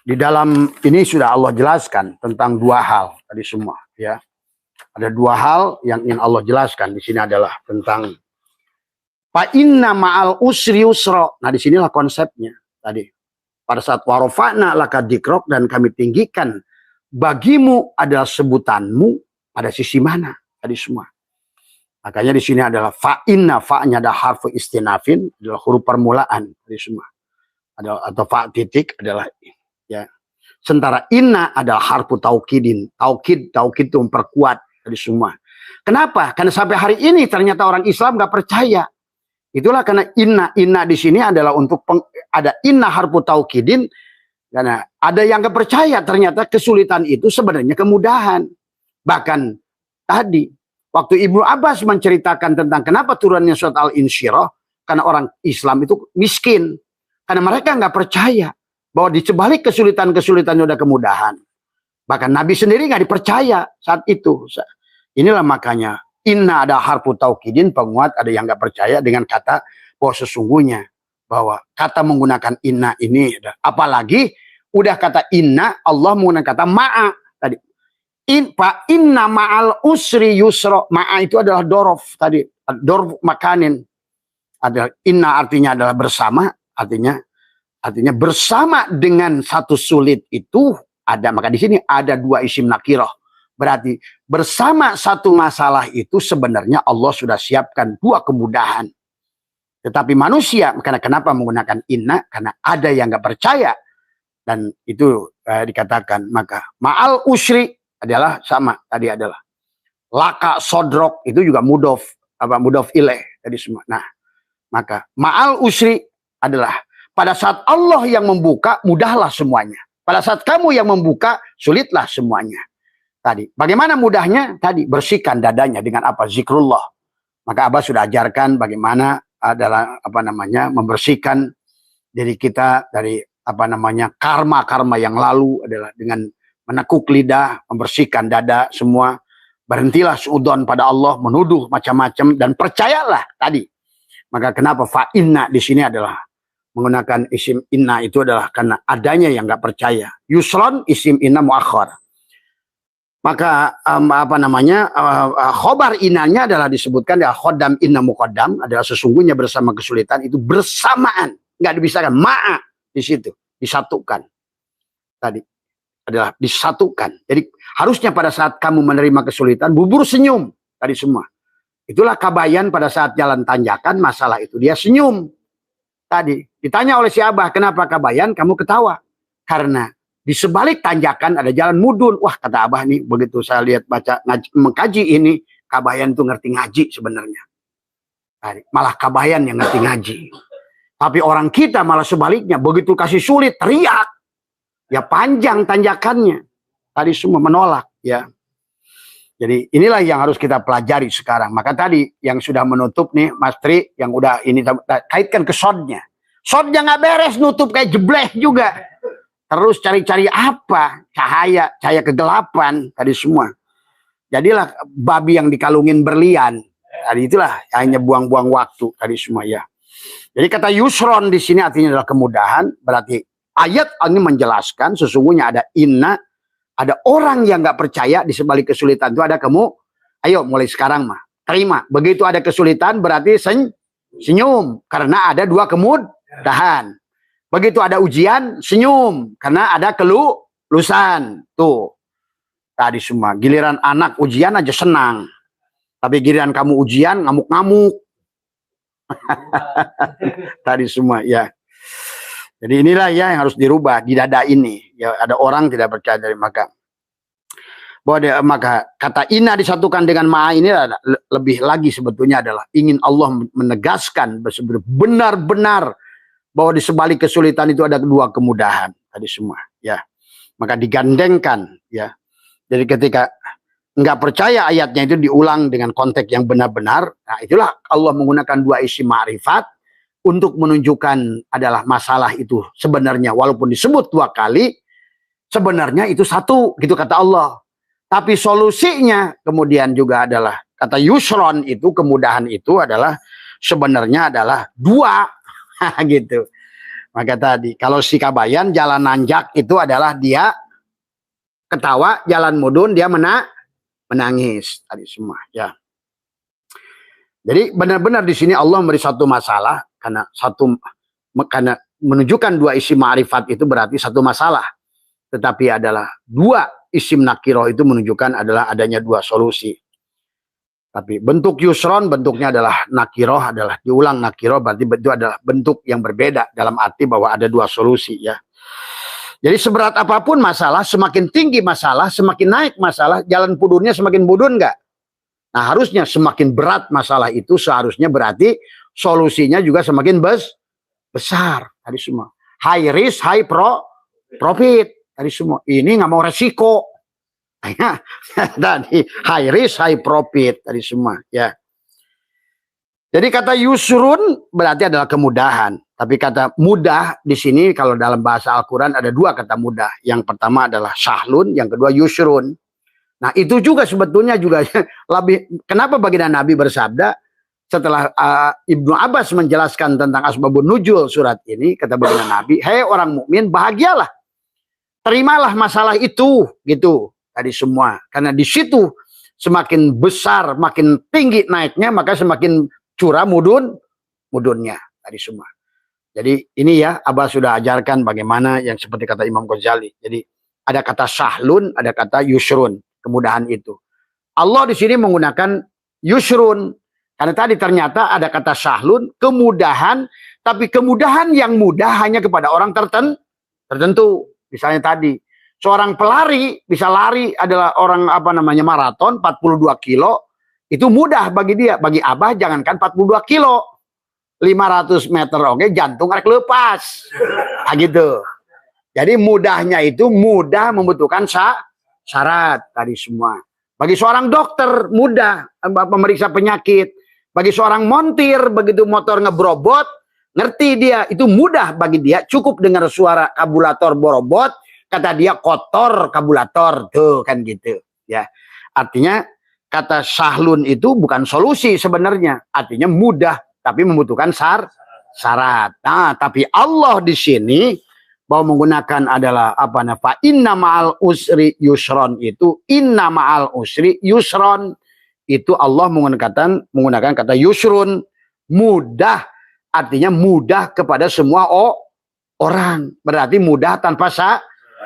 di dalam ini sudah Allah jelaskan tentang dua hal tadi semua, ya. Ada dua hal yang ingin Allah jelaskan di sini adalah tentang fa inna ma'al usri yusra. Nah, di sinilah konsepnya tadi. Pada saat warofa'na laka dzikrok, dan kami tinggikan bagimu adalah sebutanmu, pada sisi mana tadi semua. Makanya di sini adalah fa'inna, fa'nya ada harfu istinafin, adalah huruf permulaan dari semua. Atau fa' titik adalah, ya. Sementara inna adalah harfu taukidin. Taukid itu memperkuat dari semua. Kenapa? Karena sampai hari ini ternyata orang Islam nggak percaya. Itulah karena inna di sini adalah untuk ada inna harfu taukidin, karena ada yang nggak percaya ternyata kesulitan itu sebenarnya kemudahan. Bahkan tadi waktu Ibnu Abbas menceritakan tentang kenapa turunnya surat Al-Insyirah, karena orang Islam itu miskin. Karena mereka nggak percaya bahwa di sebalik kesulitan-kesulitan ada kemudahan. Bahkan Nabi sendiri nggak dipercaya saat itu. Inilah makanya inna ada harfu taukidin, penguat, ada yang nggak percaya dengan kata bahwa sesungguhnya, bahwa kata menggunakan inna ini, apalagi udah kata inna, Allah menggunakan kata ma'a tadi. Inna ma'al usri yusra. Ma'a itu adalah dorof tadi. Dorof makanin. Adalah, inna artinya adalah bersama. Artinya bersama dengan satu sulit itu ada. Maka di sini ada dua isim nakirah. Berarti bersama satu masalah itu sebenarnya Allah sudah siapkan dua kemudahan. Tetapi manusia, karena kenapa menggunakan inna? Karena ada yang nggak percaya. Dan itu dikatakan, maka ma'al usri adalah sama, tadi adalah laka sodrok, itu juga mudof ilaih tadi semua. Nah, maka ma'al usri adalah pada saat Allah yang membuka, mudahlah semuanya. Pada saat kamu yang membuka, sulitlah semuanya. Tadi, bagaimana mudahnya? Tadi, bersihkan dadanya dengan apa? Zikrullah. Maka Abah sudah ajarkan bagaimana adalah membersihkan diri kita dari karma-karma yang lalu adalah dengan menekuk lidah, membersihkan dada semua. Berhentilah suudon pada Allah, menuduh macam-macam, dan percayalah tadi. Maka kenapa fa'inna di sini adalah menggunakan isim inna itu adalah karena adanya yang nggak percaya. Yusron isim inna muakhar. Maka khobar inanya adalah disebutkan ya khodam inna muqaddam, adalah sesungguhnya bersama kesulitan itu bersamaan, nggak dipisahkan. Ma'a di situ disatukan. Tadi adalah disatukan. Jadi harusnya pada saat kamu menerima kesulitan, bubur senyum tadi semua. Itulah Kabayan pada saat jalan tanjakan masalah itu dia senyum. tadi ditanya oleh si Abah, kenapa Kabayan kamu ketawa? Karena di sebalik tanjakan ada jalan mudun. Wah, kata Abah nih, begitu saya lihat baca mengkaji ini, Kabayan tuh ngerti ngaji sebenarnya. Malah Kabayan yang ngerti ngaji. Tapi orang kita malah sebaliknya, begitu kasih sulit teriak. Ya panjang tanjakannya. Tadi semua menolak, ya. Jadi inilah yang harus kita pelajari sekarang. Maka tadi yang sudah menutup nih Mas Tri, yang udah ini kaitkan ke shotnya. Shotnya nggak beres, nutup kayak jebleh juga. Terus cari-cari apa? Cahaya kegelapan tadi semua. Jadilah babi yang dikalungin berlian. Tadi itulah hanya buang-buang waktu tadi semua ya. Jadi kata yusron di sini artinya adalah kemudahan. Berarti ayat ini menjelaskan sesungguhnya ada inna. Ada orang yang nggak percaya di sebalik kesulitan itu ada kamu. Ayo mulai sekarang mah terima. Begitu ada kesulitan berarti senyum karena ada dua kemudahan. Begitu ada ujian senyum karena ada kelulusan. Tuh tadi semua. Giliran anak ujian aja senang. Tapi giliran kamu ujian ngamuk-ngamuk. Tadi semua ya. Jadi inilah ya yang harus dirubah di dada ini. Ya ada orang tidak percaya dari maka kata inna disatukan dengan ma'a ini lebih lagi sebetulnya adalah ingin Allah menegaskan benar-benar bahwa di sebalik kesulitan itu ada dua kemudahan tadi semua ya. Maka digandengkan ya. Jadi ketika nggak percaya ayatnya itu diulang dengan konteks yang benar-benar. Nah itulah Allah menggunakan dua isim ma'rifat untuk menunjukkan adalah masalah itu sebenarnya walaupun disebut dua kali sebenarnya itu satu gitu kata Allah. Tapi solusinya kemudian juga adalah kata yusron itu kemudahan itu adalah sebenarnya adalah dua gitu. Maka tadi kalau si Kabayan jalan nanjak itu adalah dia ketawa, jalan mudun dia menangis tadi semua ya. Jadi benar-benar di sini Allah memberi satu masalah karena menunjukkan dua isim ma'rifat itu berarti satu masalah. Tetapi adalah dua isim nakiroh itu menunjukkan adalah adanya dua solusi. Tapi bentuk yusron bentuknya adalah nakiroh adalah diulang nakiroh berarti itu adalah bentuk yang berbeda dalam arti bahwa ada dua solusi ya. Jadi seberat apapun masalah, semakin tinggi masalah, semakin naik masalah, jalan pudunnya semakin budun nggak? Nah harusnya semakin berat masalah itu seharusnya berarti solusinya juga semakin besar. Tadi semua. High risk, high profit. Tadi semua. Ini nggak mau resiko. Tadi high risk, high profit. Tadi semua. Ya. Jadi kata yusrun berarti adalah kemudahan. Tapi kata mudah di sini kalau dalam bahasa Al-Quran ada dua kata mudah. Yang pertama adalah sahlun, yang kedua yusrun. Nah itu juga sebetulnya juga lebih. Kenapa baginda Nabi bersabda setelah Ibnu Abbas menjelaskan tentang asbabun nuzul surat ini kata baginda Nabi, hei orang mukmin bahagialah, terimalah masalah itu gitu tadi semua karena di situ semakin besar makin tinggi naiknya maka semakin curah mudunnya tadi semua. Jadi ini ya Abah sudah ajarkan bagaimana yang seperti kata Imam Ghazali. Jadi ada kata sahlun, ada kata yusrun, kemudahan itu. Allah di sini menggunakan yusrun karena tadi ternyata ada kata sahlun, kemudahan, tapi kemudahan yang mudah hanya kepada orang tertentu. Misalnya tadi seorang pelari bisa lari adalah orang maraton 42 kilo itu mudah bagi dia. Bagi Abah jangankan 42 kilo. 500 meter oke jantung rek lepas. Nah, gitu. Jadi mudahnya itu mudah membutuhkan syarat tadi semua. Bagi seorang dokter mudah memeriksa penyakit. Bagi seorang montir begitu motor ngebrobot ngerti dia itu mudah bagi dia cukup dengar suara kabulator borobot kata dia kotor kabulator tuh kan gitu ya. Artinya kata sahlun itu bukan solusi sebenarnya. Artinya mudah tapi membutuhkan syarat. Nah, tapi Allah di sini bahwa menggunakan adalah fa inna ma'al usri yusron itu inna ma'al usri yusron itu Allah menggunakan kata yusrun mudah artinya mudah kepada semua orang. Berarti mudah tanpa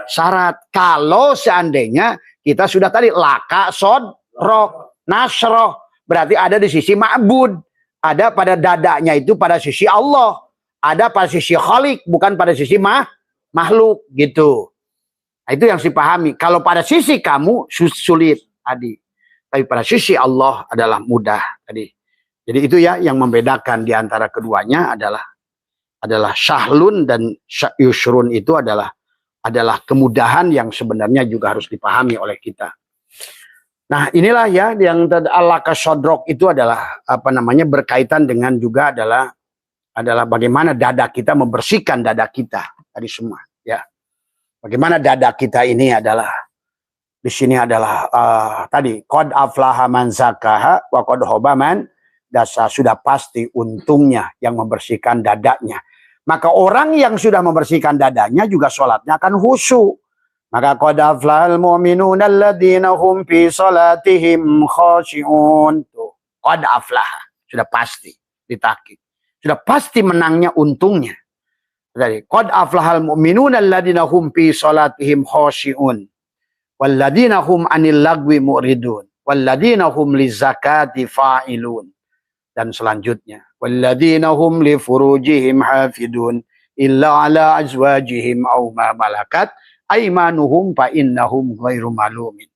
syarat. Kalau seandainya kita sudah tadi laka sodro nasroh berarti ada di sisi ma'bud. Ada pada dadanya itu pada sisi Allah. ada pada sisi khalik, bukan pada sisi makhluk gitu. Nah, itu yang dipahami. Kalau pada sisi kamu sulit tadi, tapi pada sisi Allah adalah mudah tadi. Jadi itu ya yang membedakan di antara keduanya adalah syahlun dan yusrun itu adalah kemudahan yang sebenarnya juga harus dipahami oleh kita. Nah, inilah ya yang alaka sodrok itu adalah berkaitan dengan juga adalah bagaimana dada kita membersihkan dada kita tadi semua ya. Bagaimana dada kita ini adalah di sini adalah tadi qad aflaha man zakaha wa qad khaba man dasa, sudah pasti untungnya yang membersihkan dadanya. Maka orang yang sudah membersihkan dadanya juga sholatnya akan khusyuk. Maka qad aflahal mu'minuna alladzina hum fi salatihim khashi'un. Qad aflaha, sudah pasti ditakid. Sudah pasti menangnya untungnya. Jadi qad aflahal mu'minuna alladzina hum fi salatihim khashi'un walladzina hum 'anil lagwi mu'ridun walladzina hum lizakati fa'ilun. Dan selanjutnya walladzina hum li furujihim hafidun illa ala azwajihim aw ma malakat aymanuhum fa innahum ghairu malumin.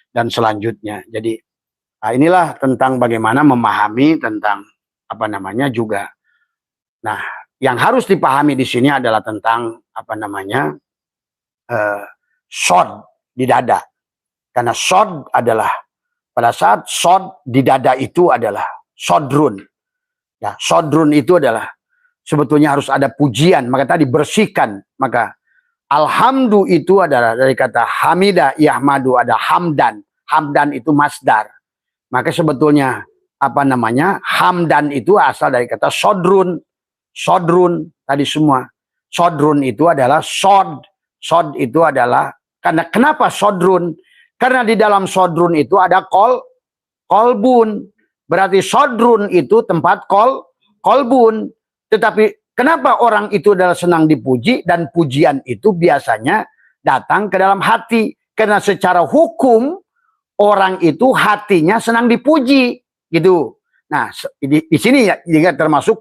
Dan selanjutnya, jadi inilah tentang bagaimana memahami tentang juga. Nah, yang harus dipahami di sini adalah tentang shod di dada. Karena shod adalah pada saat shod di dada itu adalah sodrun. Ya, sodrun itu adalah sebetulnya harus ada pujian. Maka tadi bersihkan. Maka alhamdu itu adalah dari kata hamida yahmadu, ada hamdan. Hamdan itu masdar. Maka sebetulnya hamdan itu asal dari kata sodrun. Sodrun tadi semua. Sodrun itu adalah sod. Sod itu adalah kenapa sodrun? Karena di dalam sodrun itu ada kolbun. Berarti sodrun itu tempat kolbun. Tetapi kenapa orang itu adalah senang dipuji, dan pujian itu biasanya datang ke dalam hati. Karena secara hukum orang itu hatinya senang dipuji, gitu. Nah, di sini ya juga termasuk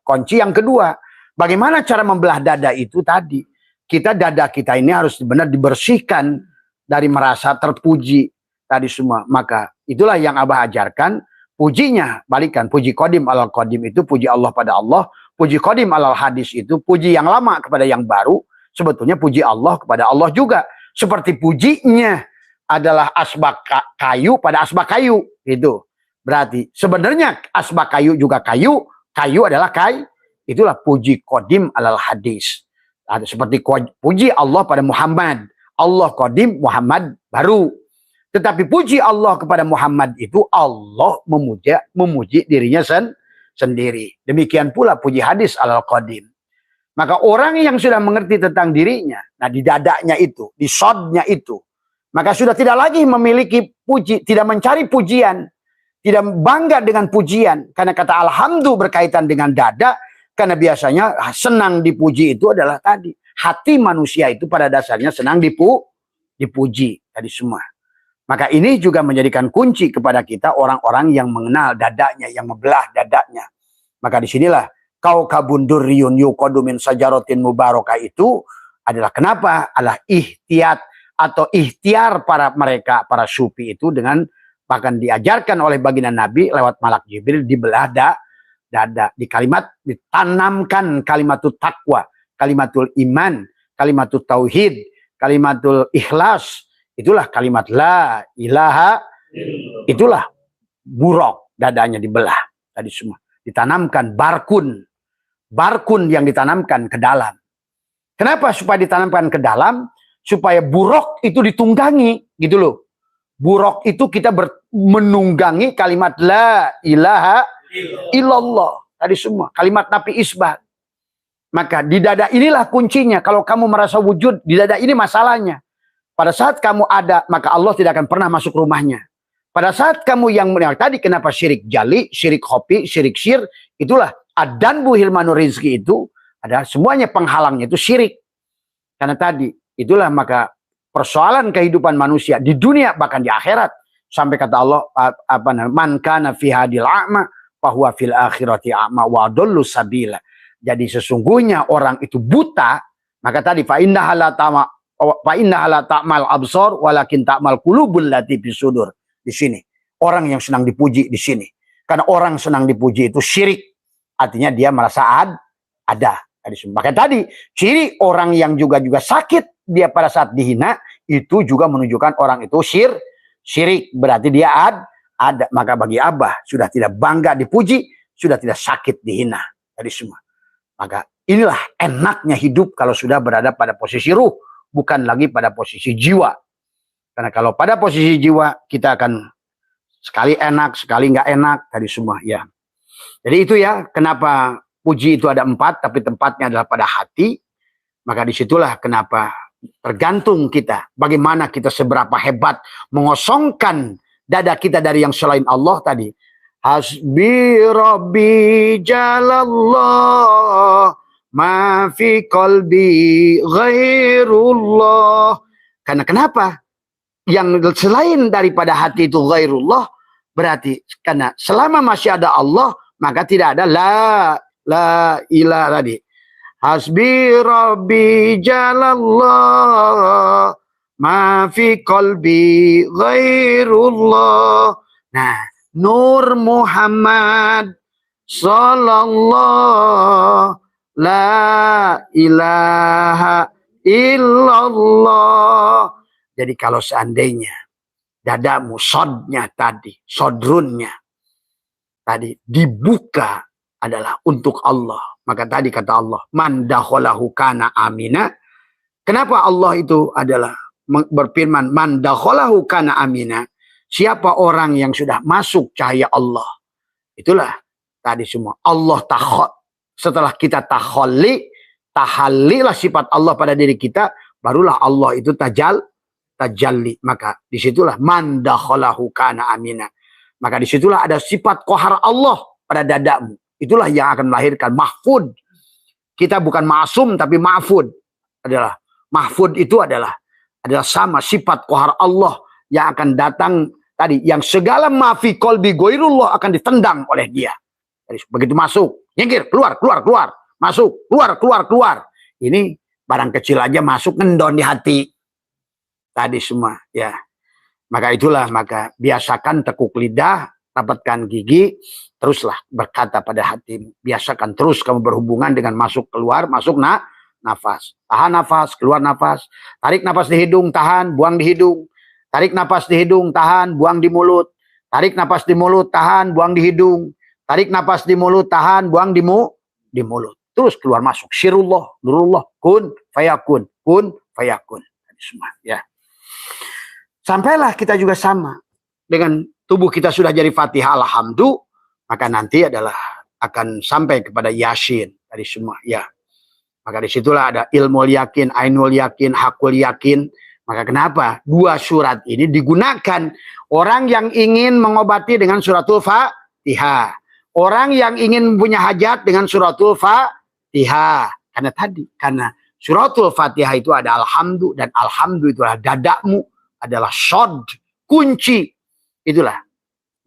kunci yang kedua. Bagaimana cara membelah dada itu tadi? Dada kita ini harus benar dibersihkan dari merasa terpuji tadi semua. Maka itulah yang Abah ajarkan. Pujinya balikan, puji qadim alal qadim itu puji Allah pada Allah, puji qadim alal hadis itu puji yang lama kepada yang baru, sebetulnya puji Allah kepada Allah juga. Seperti pujinya adalah asbak kayu pada asbak kayu, itu. Berarti sebenarnya asbak kayu juga kayu, kayu adalah kayu. Itulah puji qadim alal hadis. Ada seperti puji Allah pada Muhammad, Allah qadim, Muhammad baru. Tetapi puji Allah kepada Muhammad itu Allah memuji dirinya sendiri. Demikian pula puji hadis alal qadim. Maka orang yang sudah mengerti tentang dirinya, nah di dadanya itu, di sodnya itu, maka sudah tidak lagi memiliki puji, tidak mencari pujian, tidak bangga dengan pujian. Karena kata alhamdulillah berkaitan dengan dada, karena biasanya senang dipuji itu adalah tadi. Hati manusia itu pada dasarnya senang dipuji tadi semua. Maka ini juga menjadikan kunci kepada kita orang-orang yang mengenal dadanya, yang membelah dadanya. Maka disinilah kau kabundur riyun yuqadu min sajarotin mubarakah itu adalah kenapa? Adalah ihtiyat atau ikhtiar para sufi itu dengan bahkan diajarkan oleh baginda Nabi lewat malak Jibril dibelah dada. Di kalimat ditanamkan kalimatul taqwa, kalimatul iman, kalimatul tauhid, kalimatul ikhlas. Itulah kalimat la ilaha, itulah burok dadanya dibelah tadi semua. Ditanamkan barkun yang ditanamkan ke dalam. Kenapa supaya ditanamkan ke dalam? Supaya burok itu ditunggangi gitu loh. Burok itu kita menunggangi kalimat la ilaha illallah tadi semua. Kalimat nafi isbat. Maka di dada inilah kuncinya. Kalau kamu merasa wujud, di dada ini masalahnya. Pada saat kamu ada, maka Allah tidak akan pernah masuk rumahnya. Pada saat kamu yang tadi kenapa syirik jali, syirik khofi, syirik syir, itulah adan buhilmanu rizki itu ada semuanya penghalangnya itu syirik. Karena tadi itulah maka persoalan kehidupan manusia di dunia bahkan di akhirat. Sampai kata Allah man kana fi hadil a'ma fahuwa fil akhirati a'ma wa adallu sabila. Jadi sesungguhnya orang itu buta, maka tadi fa innaha la ta'mal absar walakin ta'mal qulubul lati fisudur. Di sini orang yang senang dipuji di sini. Karena orang senang dipuji itu syirik. Artinya dia merasa ada. Maka tadi ciri orang yang juga sakit dia pada saat dihina itu juga menunjukkan orang itu syirik. Berarti dia ada. Maka bagi Abah sudah tidak bangga dipuji, sudah tidak sakit dihina. Tadi semua. Maka inilah enaknya hidup kalau sudah berada pada posisi ruh, bukan lagi pada posisi jiwa. Karena kalau pada posisi jiwa, kita akan sekali enak, sekali nggak enak, tadi semua ya. Jadi itu ya, kenapa puji itu ada 4, tapi tempatnya adalah pada hati. Maka disitulah kenapa tergantung kita, bagaimana kita seberapa hebat mengosongkan dada kita dari yang selain Allah tadi. Hasbi Rabbi Jalallah ma fi qalbi ghairullah. Karena kenapa? Yang selain daripada hati itu ghairullah, berarti karena selama masih ada Allah, maka tidak ada la ilaha tadi. Hasbi Rabbi Jalallah ma fi qalbi ghairullah. Nah, Nur Muhammad sallallahu la ilaha illallah. Jadi kalau seandainya dadamu sodnya tadi, sodrunnya tadi dibuka adalah untuk Allah. Maka tadi kata Allah, man dakhalahu kana amina. Kenapa Allah itu adalah berfirman man dakhalahu kana amina? Siapa orang yang sudah masuk cahaya Allah? Itulah tadi semua. Allah setelah kita tahallilah sifat Allah pada diri kita, barulah Allah itu tajalli. Maka disitulah man dakhalahu kana amina. Maka disitulah ada sifat qahar Allah pada dadamu. Itulah yang akan melahirkan mahfud. Kita bukan ma'sum tapi mahfud. Mahfud itu adalah sama sifat qahar Allah yang akan datang tadi, yang segala mafi qalbi ghairullah akan ditendang oleh dia. Jadi, begitu masuk, nyingkir, keluar, masuk, keluar. Ini barang kecil aja masuk ngendon di hati. Tadi semua, ya. Maka itulah, maka biasakan tekuk lidah, rapatkan gigi, teruslah berkata pada hatimu. Biasakan terus kamu berhubungan dengan masuk keluar, masuk nafas. Tahan nafas, keluar nafas. Tarik nafas di hidung, tahan, buang di hidung. Tarik nafas di hidung, tahan, buang di mulut. Tarik nafas di mulut, tahan, buang di hidung. Tarik nafas di mulut, tahan, buang di mulut. Terus keluar masuk. Syirullah, nurullah, kun, fayakun. Semua, ya. Sampailah kita juga sama. Dengan tubuh kita sudah jadi Fatihah, alhamdulillah. Maka nanti adalah akan sampai kepada Yasin. Tadi semua, ya. Maka disitulah ada ilmul yakin, ainul yakin, hakul yakin. Maka kenapa? 2 surat ini digunakan orang yang ingin mengobati dengan suratul Fatihah. Orang yang ingin punya hajat dengan suratul Fatihah. Karena suratul Fatihah itu ada alhamdulillah. Dan alhamdulillah itu adalah dadamu. Adalah shod, kunci. Itulah.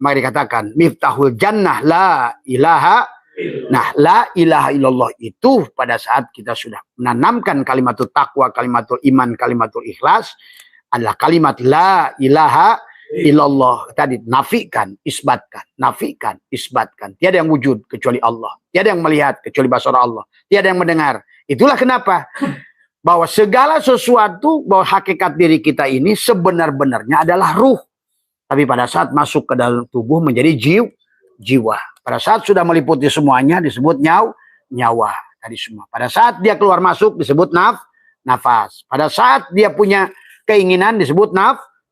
Maka dikatakan, miftahul jannah la ilaha. Nah, la ilaha illallah itu pada saat kita sudah menanamkan kalimatul taqwa, kalimatul iman, kalimatul ikhlas, adalah kalimat la ilaha illallah. Tadi nafikan, isbatkan, nafikan, isbatkan. Tiada yang wujud kecuali Allah. Tiada yang melihat kecuali basara Allah. Tiada yang mendengar. Itulah kenapa bahwa segala sesuatu, bahwa hakikat diri kita ini sebenar-benarnya adalah ruh. Tapi pada saat masuk ke dalam tubuh menjadi jiwa. Pada saat sudah meliputi semuanya disebut nyawa. Tadi semua. Pada saat dia keluar masuk disebut nafas. Pada saat dia punya keinginan disebut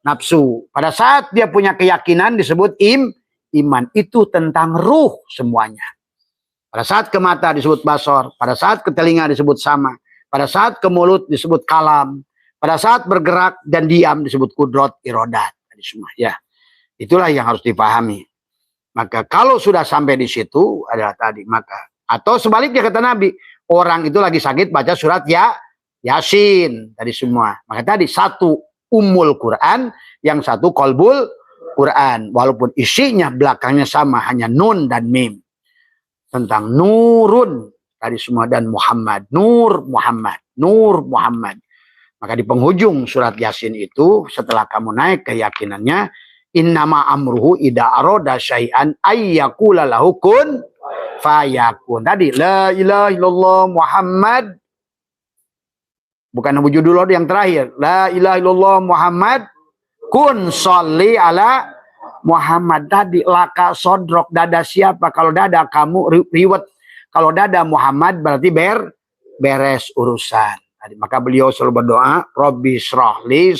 nafsu. Pada saat dia punya keyakinan disebut iman. Itu tentang ruh semuanya. Pada saat ke mata disebut basor. Pada saat ke telinga disebut sama. Pada saat ke mulut disebut kalam. Pada saat bergerak dan diam disebut kudrot irodat. Tadi semua, ya. Itulah yang harus dipahami. Maka kalau sudah sampai di situ adalah tadi, maka atau sebaliknya kata Nabi, orang itu lagi sakit baca surat Yasin tadi semua. Maka tadi satu ummul Quran, yang satu qalbul Quran, walaupun isinya belakangnya sama, hanya nun dan mim. Tentang nurun, tadi semua, dan Muhammad, Nur Muhammad, Nur Muhammad. Maka di penghujung surat Yasin itu, setelah kamu naik keyakinannya, innama amruhu ida aroda syai'an ayyakula lahu kun fayakun. Tadi la ilaha illallah Muhammad, bukan Abu Judul yang terakhir, la ilaha illallah Muhammad kun sholli ala Muhammad. Tadi laka sodrok, dada siapa? Kalau dada kamu riwet, kalau dada Muhammad berarti beres urusan. Tadi, maka beliau selalu berdoa, Robbi shrahli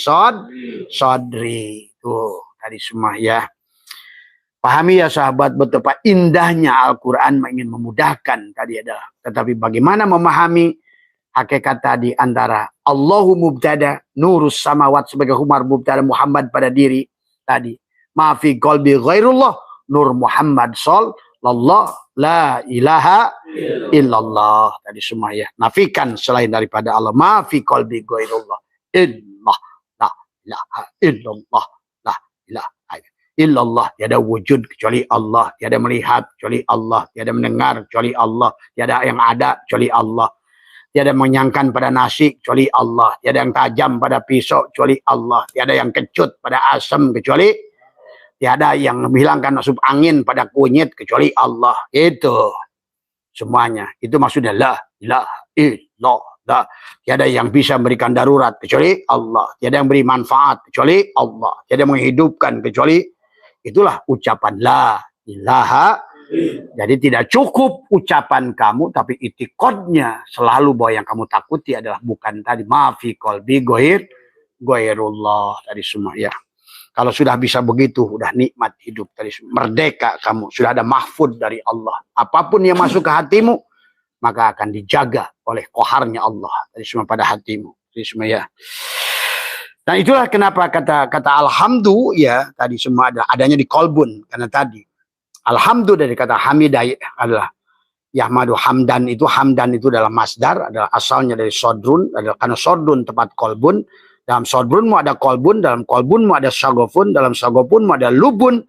sodri. Tuh, tadi semua ya. Pahami ya sahabat, betapa indahnya Al-Quran ingin memudahkan tadi adalah. Tetapi bagaimana memahami hakikat tadi antara Allahu mubtada, nurus samawat sebagai humar mubtada Muhammad pada diri tadi. Maafi qalbi ghairullah, nur Muhammad sallallahu la ilaha illallah. Tadi semua ya. Nafikan selain daripada Allah. Maafi qalbi ghairullah. Illallah. La ilaha illallah. La ilaha illallah. Tiada wujud kecuali Allah. Tiada melihat kecuali Allah. Tiada mendengar kecuali Allah. Tiada yang ada kecuali Allah. Tiada menyangkan pada nasi kecuali Allah. Tiada yang tajam pada pisau kecuali Allah. Tiada yang kecut pada asam kecuali. Tiada yang menghilangkan masuk angin pada kunyit kecuali Allah. Itu semuanya. Itu maksudnya la ilaha illallah. Tiada yang bisa memberikan darurat kecuali Allah. Tiada yang beri manfaat kecuali Allah. Tiada yang menghidupkan kecuali. Itulah ucapan la ilaha. Jadi tidak cukup ucapan kamu, tapi itikadnya selalu bahwa yang kamu takuti adalah bukan tadi maafi qalbi ghairullah tadi semua ya. Kalau sudah bisa begitu, udah nikmat hidup tadi, merdeka kamu, sudah ada mahfud dari Allah. Apapun yang masuk ke hatimu, maka akan dijaga oleh koharnya Allah tadi semua pada hatimu. Tadi semua ya. Nah itulah kenapa kata alhamdulillah ya tadi semua adanya di kolbun, karena tadi alhamdulillah dari kata hamidah adalah yahmadu hamdan itu dalam masdar, adalah asalnya dari sodrun, adalah karena sodrun tempat kolbun. Dalam sodrunmu ada kolbun, dalam kolbunmu ada syagofun, dalam syagofunmu ada lubun,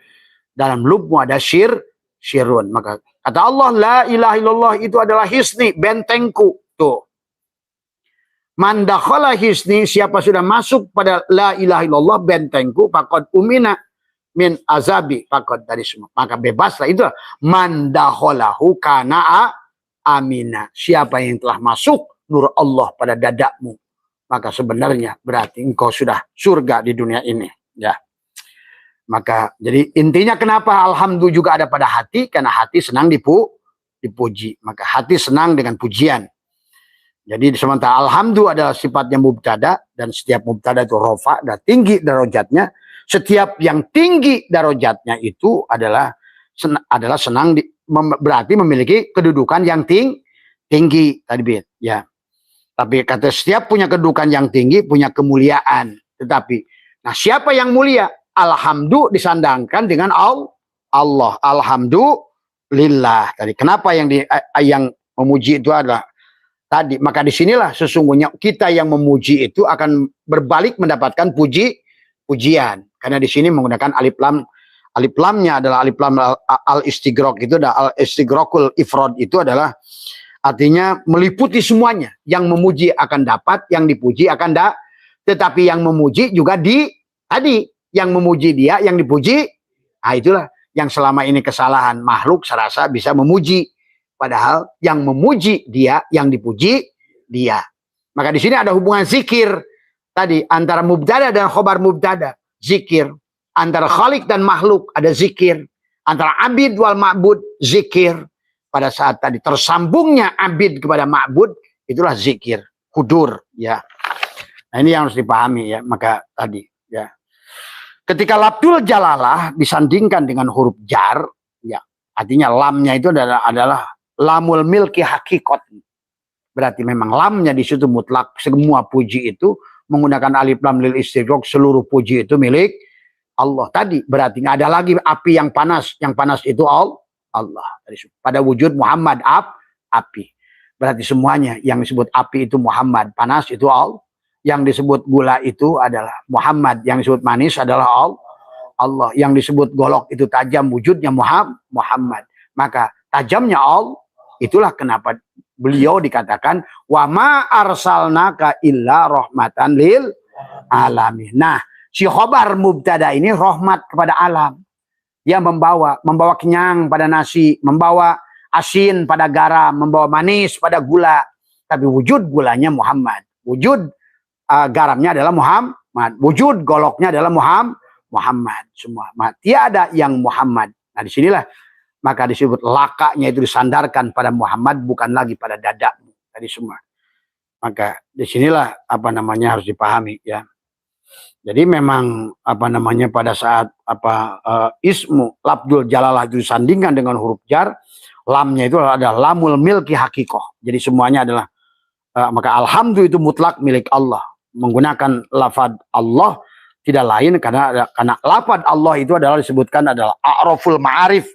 dalam lubmu ada syirun. Maka kata Allah, la ilaha illallah itu adalah hisni, bentengku. Tuh. Man dakhala hisni, siapa sudah masuk pada la ilaha illallah, bentengku, faqad umina min azabi, faqad tadi semua. Maka bebaslah, itu man dakhalahu kana amina. Siapa yang telah masuk nur Allah pada dadakmu, maka sebenarnya berarti engkau sudah surga di dunia ini. Ya. Maka jadi intinya kenapa alhamdulillah juga ada pada hati, karena hati senang dipuji. Maka hati senang dengan pujian. Jadi sementara alhamdulillah adalah sifatnya mubtada, dan setiap mubtada itu rofa dan tinggi darajatnya. Setiap yang tinggi darajatnya itu adalah senang berarti memiliki kedudukan yang tinggi tadi ya. Tapi kata setiap punya kedudukan yang tinggi, punya kemuliaan. Tetapi, nah siapa yang mulia? Alhamdulillah disandangkan dengan Allah. Alhamdulillah. Tadi kenapa yang memuji itu adalah tadi. Maka disinilah sesungguhnya kita yang memuji itu akan berbalik mendapatkan pujian. Karena di sini menggunakan alif lam. Alif lamnya adalah alif lam al-istighraq itu, al-istighraqul ifrad itu adalah artinya meliputi semuanya. Yang memuji akan dapat, yang dipuji akan tetapi yang memuji juga tadi yang memuji dia, yang dipuji. Nah itulah yang selama ini kesalahan makhluk serasa bisa memuji, padahal yang memuji dia, yang dipuji dia. Maka di sini ada hubungan zikir tadi antara mubtada dan khobar mubtada, zikir. Antara khalik dan makhluk ada zikir. Antara abid wal ma'bud, zikir. Pada saat tadi tersambungnya abid kepada ma'bud, itulah zikir, hudur ya. Nah ini yang harus dipahami ya. Maka tadi ya, ketika lafzul jalalah disandingkan dengan huruf jar ya, artinya lamnya itu adalah lamul milki hakikat. Berarti memang lamnya di situ mutlak, semua puji itu menggunakan alif lam lil istighraq, seluruh puji itu milik Allah. Tadi berarti nggak ada lagi api yang panas itu Allah. Pada wujud Muhammad api. Berarti semuanya yang disebut api itu Muhammad, panas itu Allah. Yang disebut gula itu adalah Muhammad, yang disebut manis adalah Allah. Yang disebut golok itu tajam, wujudnya Muhammad. Maka tajamnya Allah, itulah kenapa Beliau dikatakan wa ma arsalnaka illa rahmatan lil alamin. Nah, si khobar mubtada ini rahmat kepada alam. Dia membawa kenyang pada nasi, membawa asin pada garam, membawa manis pada gula. Tapi wujud gulanya Muhammad. Wujud garamnya adalah Muhammad. Wujud goloknya adalah Muhammad. Semua. Tiada yang Muhammad. Nah, disinilah maka disebut lakanya itu disandarkan pada Muhammad, bukan lagi pada dadamu tadi semua. Maka disinilah harus dipahami ya. Jadi memang pada saat ismu lafdzul jalalah itu disandingkan dengan huruf jar, lamnya itu adalah lamul milki hakikoh. Jadi semuanya adalah maka alhamdulillah itu mutlak milik Allah. Menggunakan lafad Allah tidak lain karena lafad Allah itu adalah disebutkan adalah a'raful ma'arif.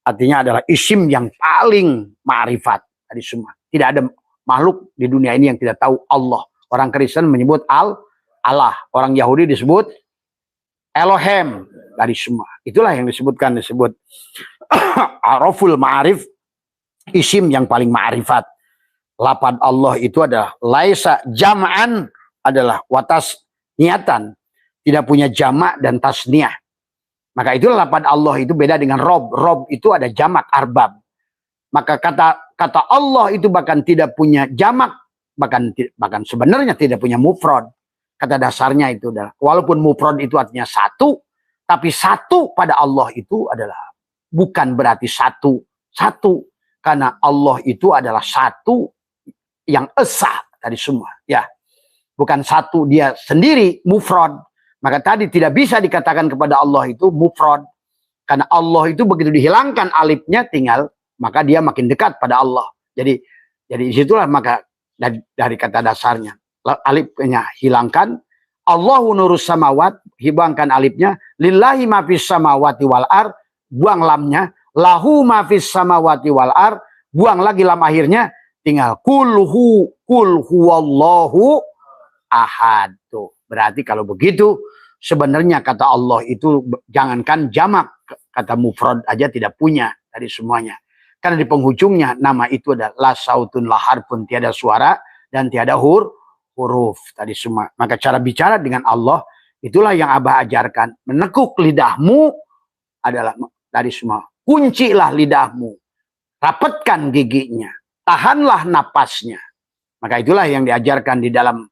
Artinya adalah isim yang paling ma'rifat tadi semua. Tidak ada makhluk di dunia ini yang tidak tahu Allah. Orang Kristen menyebut Allah. Orang Yahudi disebut Elohim tadi semua. Itulah yang disebut Araful ma'arif, isim yang paling ma'rifat. Lafad Allah itu adalah laisa jam'an, adalah watas niatan. Tidak punya jamak dan tasniah. Maka itulah lafaz Allah itu beda dengan Rob. Rob itu ada jamak arbab. Maka kata Allah itu bahkan tidak punya jamak, bahkan sebenarnya tidak punya mufrad. Kata dasarnya itu adalah walaupun mufrad itu artinya satu, tapi satu pada Allah itu adalah bukan berarti satu karena Allah itu adalah satu yang esa tadi semua ya. Bukan satu dia sendiri mufrad. Maka tadi tidak bisa dikatakan kepada Allah itu mufrad. Karena Allah itu begitu dihilangkan alifnya maka dia makin dekat pada Allah. Jadi disitulah maka dari kata dasarnya. Alifnya hilangkan. Allahu nurus samawat. Hilangkan alifnya. Lillahi mafis samawati wal ar. Buang lamnya. Lahu mafis samawati wal ar. Buang lagi lam akhirnya. Tinggal kul huwallahu ahad. Tuh. Berarti kalau begitu sebenarnya kata Allah itu jangankan jamak, kata mufrad aja tidak punya dari semuanya. Karena di penghujungnya nama itu adalah la sautun la harfun, tiada suara dan tiada huruf tadi semua. Maka cara bicara dengan Allah itulah yang Abah ajarkan. Menekuk lidahmu adalah dari semua. Kuncilah lidahmu. Rapatkan giginya. Tahanlah napasnya. Maka itulah yang diajarkan di dalam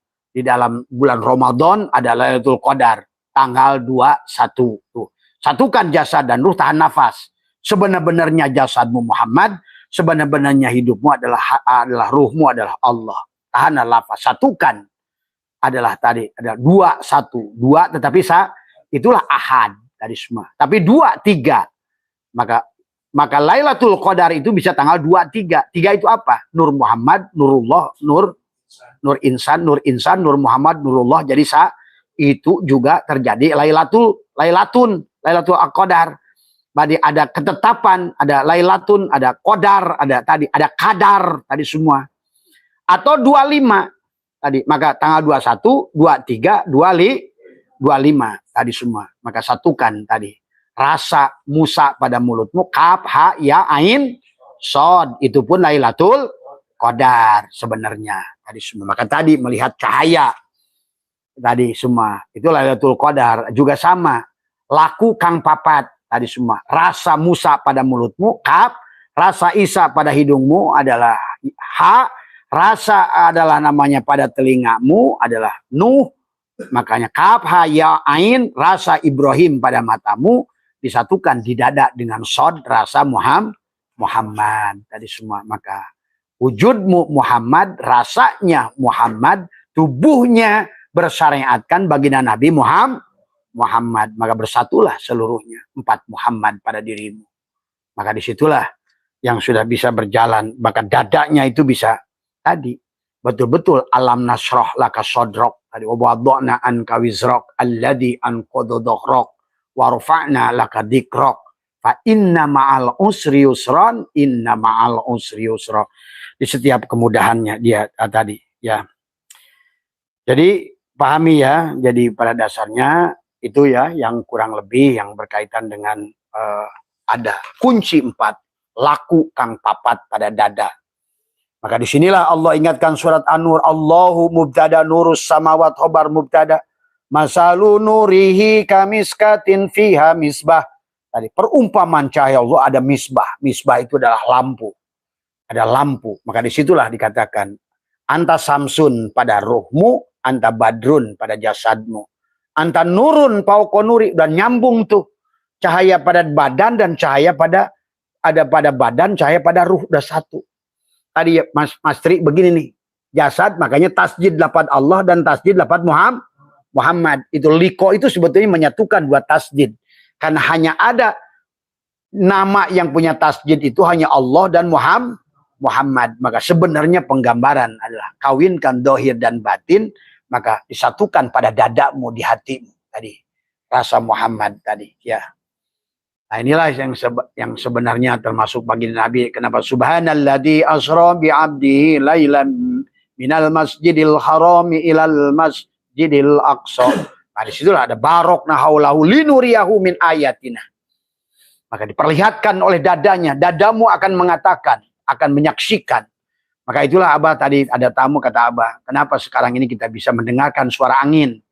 bulan Ramadan adalah Lailatul Qadar tanggal 21. Tuh. Satukan jasad dan ruh, tahan nafas. Sebenar-benarnya jasadmu Muhammad, sebenar-benarnya hidupmu adalah ruhmu adalah Allah. Tahan nafas, satukan adalah dua satu. Dua tetapi itulah ahad tadi semua. Tapi 2 3. Maka Lailatul Qadar itu bisa tanggal 2 3. 3 itu apa? Nur Muhammad, Nurullah, Nur Insan, Nur Muhammad, Nurullah. Jadi itu juga terjadi Lailatul Qadar. Berarti ada ketetapan, ada Lailatun, ada Qadar, ada Qadar tadi semua. Atau 25 tadi. Maka tanggal 21, 23, 25 tadi semua. Maka satukan tadi. Rasa Musa pada mulutmu, kaf, ha, ya, ain, sod. Itu pun Lailatul Qadar sebenarnya tadi semua. Maka tadi melihat cahaya tadi semua itu Lailatul Qadar juga sama. Laku kang papat tadi semua. Rasa Musa pada mulutmu kaf, rasa Isa pada hidungmu adalah ha, rasa adalah namanya pada telingamu adalah Nuh. Makanya kaf, ha, ya, ain, rasa Ibrahim pada matamu disatukan di dada dengan sod, rasa Muhammad tadi semua. Maka wujudmu Muhammad, rasanya Muhammad, tubuhnya bersyariatkan baginda Nabi Muhammad. Maka bersatulah seluruhnya 4 Muhammad pada dirimu. Maka disitulah yang sudah bisa berjalan. Maka dadanya itu bisa tadi betul-betul alam nasroh laka sodrok tadi wawadona anka wizrok alladhi anqadha dhahrak warfa'na laka dzikrok fa inna ma'al usri yusran, inna ma'al usri yusra. Di setiap kemudahannya dia tadi ya. Jadi pahami ya. Jadi pada dasarnya itu ya yang kurang lebih yang berkaitan dengan ada kunci 4 laku kang papat pada dada. Maka disinilah Allah ingatkan surat An-Nur, Allahu mubtada nurus samawat khobar mubtada. Masalu nurihi kamiskatin fiha misbah. Tadi perumpamaan cahaya Allah ada misbah. Misbah itu adalah lampu. Ada lampu. Maka disitulah dikatakan, anta samsun pada ruhmu, anta badrun pada jasadmu. Anta nurun pauko nuri. Dan nyambung tuh. Cahaya pada badan dan cahaya pada, ada pada badan, cahaya pada ruh. Udah satu. Tadi Mas Tri begini nih, jasad makanya tasjid lafaz Allah dan tasjid lafaz Muhammad. Itu liko itu sebetulnya menyatukan dua tasjid. Karena hanya ada nama yang punya tasjid itu hanya Allah dan Muhammad. Maka sebenarnya penggambaran adalah kawinkan dohir dan batin, maka disatukan pada dadamu, di hatimu. Tadi rasa Muhammad tadi ya. Nah inilah yang sebenarnya termasuk baginda Nabi. Kenapa? Subhanalladzi asra bi'abdihi lailan minal masjidil harami ilal masjidil aqsa. Nah disitulah ada barokna haulahu linuriyahu min ayatina. Maka diperlihatkan oleh dadanya. Dadamu akan mengatakan, akan menyaksikan. Maka itulah Abah tadi ada tamu kata Abah. Kenapa sekarang ini kita bisa mendengarkan suara angin?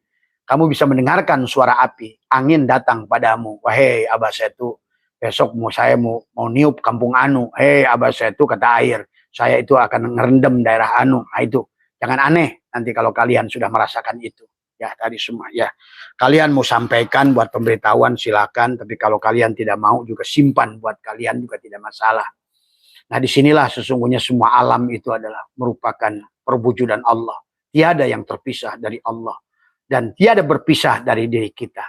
Kamu bisa mendengarkan suara api. Angin datang padamu. Wahai Abah Setu, besok saya mau niup kampung anu. Hei Abah Setu, kata air, saya itu akan ngerendam daerah anu. Nah itu, jangan aneh nanti kalau kalian sudah merasakan itu. Ya tadi semua ya. Kalian mau sampaikan buat pemberitahuan silakan. Tapi kalau kalian tidak mau juga simpan buat kalian juga tidak masalah. Nah disinilah sesungguhnya semua alam itu adalah merupakan perwujudan Allah. Tiada yang terpisah dari Allah. Dan tiada berpisah dari diri kita.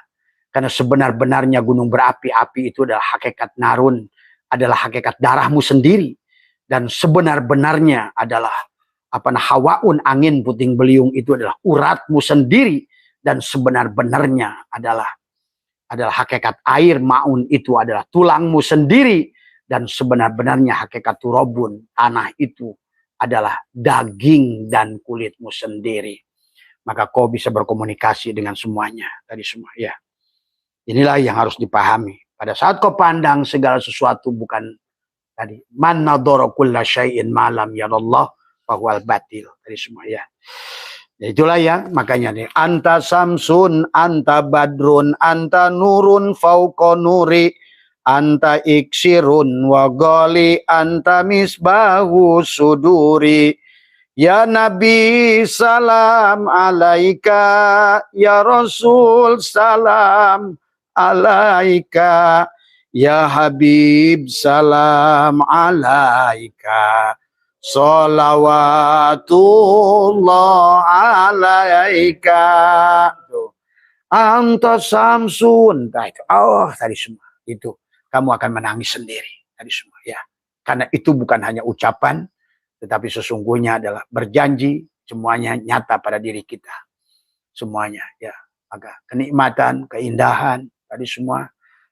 Karena sebenar-benarnya gunung berapi-api itu adalah hakikat narun. Adalah hakikat darahmu sendiri. Dan sebenar-benarnya adalah hawaun angin puting beliung itu adalah uratmu sendiri. Dan sebenar-benarnya adalah hakikat air maun itu adalah tulangmu sendiri. Dan sebenar-benarnya hakikat turobun, tanah itu adalah daging dan kulitmu sendiri. Maka kau bisa berkomunikasi dengan semuanya. Tadi semua ya. Inilah yang harus dipahami. Pada saat kau pandang segala sesuatu bukan tadi. Man nadhara kulla syai'in ma'lam yarallah fahuwal batil. Tadi semua ya. Ya itulah ya. Makanya nih. Anta samsun, anta badrun, anta nurun fauqa nuri. Anta iksirun wa gali, anta misbahu suduri. Ya Nabi salam alaika, ya Rasul salam alaika, ya Habib salam alaika, salawatullah alaika. Anta samsun. Oh tadi semua itu kamu akan menangis sendiri tadi semua ya. Karena itu bukan hanya ucapan, tetapi sesungguhnya adalah berjanji, semuanya nyata pada diri kita. Semuanya ya. Maka kenikmatan, keindahan, tadi semua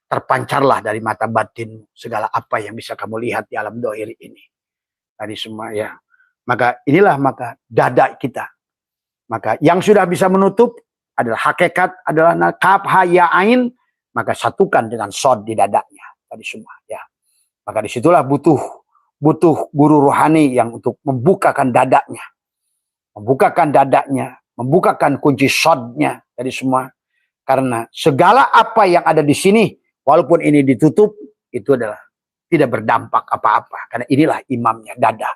terpancarlah dari mata batin. Segala apa yang bisa kamu lihat di alam dohir ini. Tadi semua ya. Maka inilah maka dada kita. Maka yang sudah bisa menutup adalah hakikat, adalah kaf ha ya ain. Maka satukan dengan sod di dadanya. Tadi semua ya. Maka disitulah butuh guru rohani yang untuk membukakan dadanya. Membukakan kunci sodnya tadi semua. Karena segala apa yang ada di sini, walaupun ini ditutup, itu adalah tidak berdampak apa-apa. Karena inilah imamnya, dada.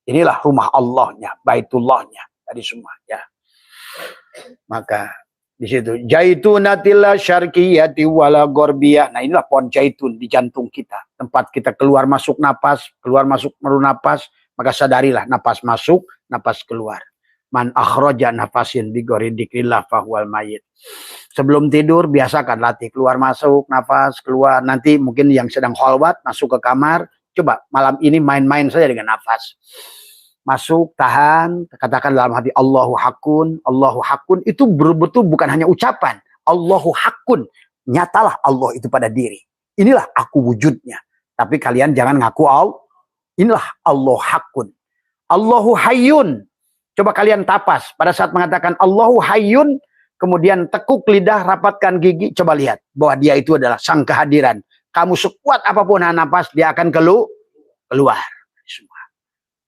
Inilah rumah Allahnya, baitullahnya tadi semua ya. Maka di situ jaitunatilla syarqiyati wala gorbiyah. Nah inilah pohon jaitun di jantung kita. Tempat kita keluar masuk napas, keluar masuk meru napas. Maka sadarilah napas masuk, napas keluar. Man akhraja nafasin bi ghairi dzikrillah fahuwal mayyit. Sebelum tidur biasakan latih keluar masuk, napas keluar. Nanti mungkin yang sedang khalwat masuk ke kamar. Coba malam ini main-main saja dengan nafas. Masuk, tahan, katakan dalam hati Allahu hakun, itu betul bukan hanya ucapan. Allahu hakun, nyatalah Allah itu pada diri. Inilah aku wujudnya. Tapi kalian jangan ngaku Allah. Inilah Allah hakun. Allahu hayyun. Coba kalian tapas. Pada saat mengatakan Allahu hayyun, kemudian tekuk lidah, rapatkan gigi. Coba lihat bahwa dia itu adalah sang kehadiran. Kamu sekuat apapun napas, dia akan keluar.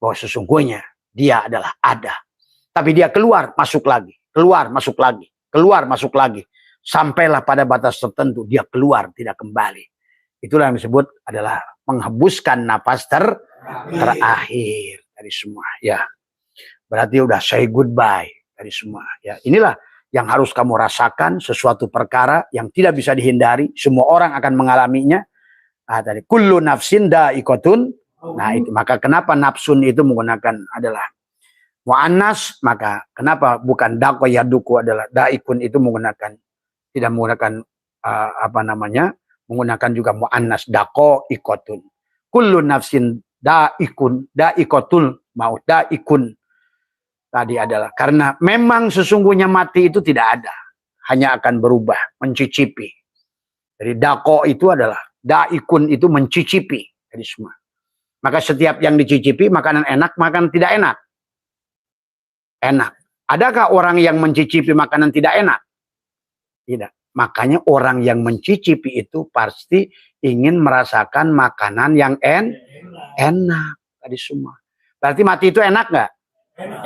bahwa sesungguhnya dia adalah ada. Tapi dia keluar, masuk lagi, keluar, masuk lagi, keluar, masuk lagi. Sampailah pada batas tertentu, dia keluar, tidak kembali. Itulah yang disebut adalah menghembuskan napas terakhir dari semua. Ya, berarti udah say goodbye dari semua. Ya, inilah yang harus kamu rasakan, sesuatu perkara yang tidak bisa dihindari. Semua orang akan mengalaminya. Tadi kullu nafsin da'iqatun. Nah, itu maka kenapa nafsun itu menggunakan adalah mu'annas, maka kenapa bukan daqo yaduku adalah daikun itu menggunakan tidak menggunakan menggunakan juga mu'annas daqo ikotun. Kullu nafsin daikotul maut, daikun tadi adalah karena memang sesungguhnya mati itu tidak ada, hanya akan berubah, mencicipi. Jadi daqo itu adalah daikun, itu mencicipi dari semua. Maka setiap yang dicicipi makanan enak, makanan tidak enak. Enak. Adakah orang yang mencicipi makanan tidak enak? Tidak. Makanya orang yang mencicipi itu pasti ingin merasakan makanan yang enak tadi semua. Berarti mati itu enak nggak?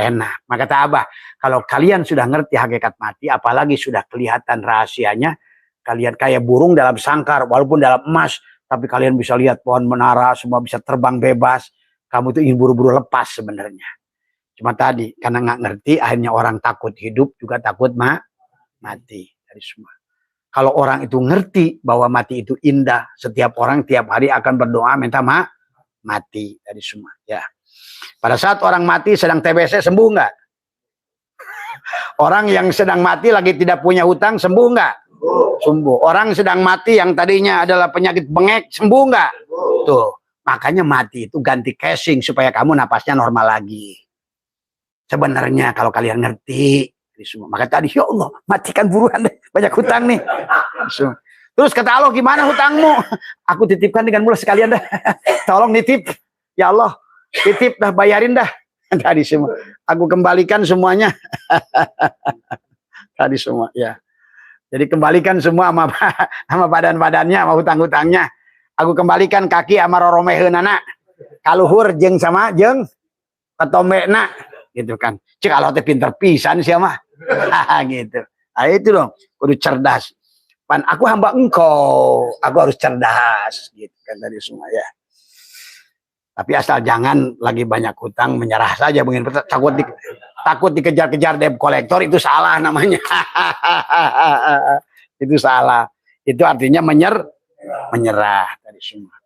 Enak. Maka kata Abah, kalau kalian sudah ngerti hakikat mati, apalagi sudah kelihatan rahasianya, kalian kayak burung dalam sangkar, walaupun dalam emas, tapi kalian bisa lihat pohon menara, semua bisa terbang bebas. Kamu itu ingin buru-buru lepas sebenarnya. Cuma tadi, karena nggak ngerti, akhirnya orang takut hidup, juga takut mati dari semua. Kalau orang itu ngerti bahwa mati itu indah, setiap orang tiap hari akan berdoa minta mati dari semua. Ya. Pada saat orang mati sedang TBC, sembuh nggak? Orang yang sedang mati lagi tidak punya hutang, sembuh nggak? Sembuh. Orang sedang mati yang tadinya adalah penyakit bengek, sembuh nggak? Tuh, makanya mati itu ganti casing supaya kamu napasnya normal lagi. Sebenarnya kalau kalian ngerti semua, maka tadi ya Allah matikan buruan deh, banyak hutang nih. Terus kata Allah, gimana hutangmu? Aku titipkan dengan mulus sekalian dah. Tolong nitip, ya Allah, titip dah, bayarin dah. Tadi semua, aku kembalikan semuanya. Tadi semua, ya. Jadi kembalikan semua sama badan-badannya, sama hutang-hutangnya. Aku kembalikan kaki sama roromeheunana, kaluhur jeng sama jeng ketombena. Gitu kan, cek Allah teh pinter pisan sih mah. Gitu. Nah, itu dong, kudu cerdas. Pan aku hamba engkau, aku harus cerdas, gitu kan tadi semua ya. Tapi asal jangan lagi banyak hutang menyerah saja, mungkin takut dikejar-kejar debt kolektor, itu salah namanya. Itu salah. Itu artinya menyerah tadi semua.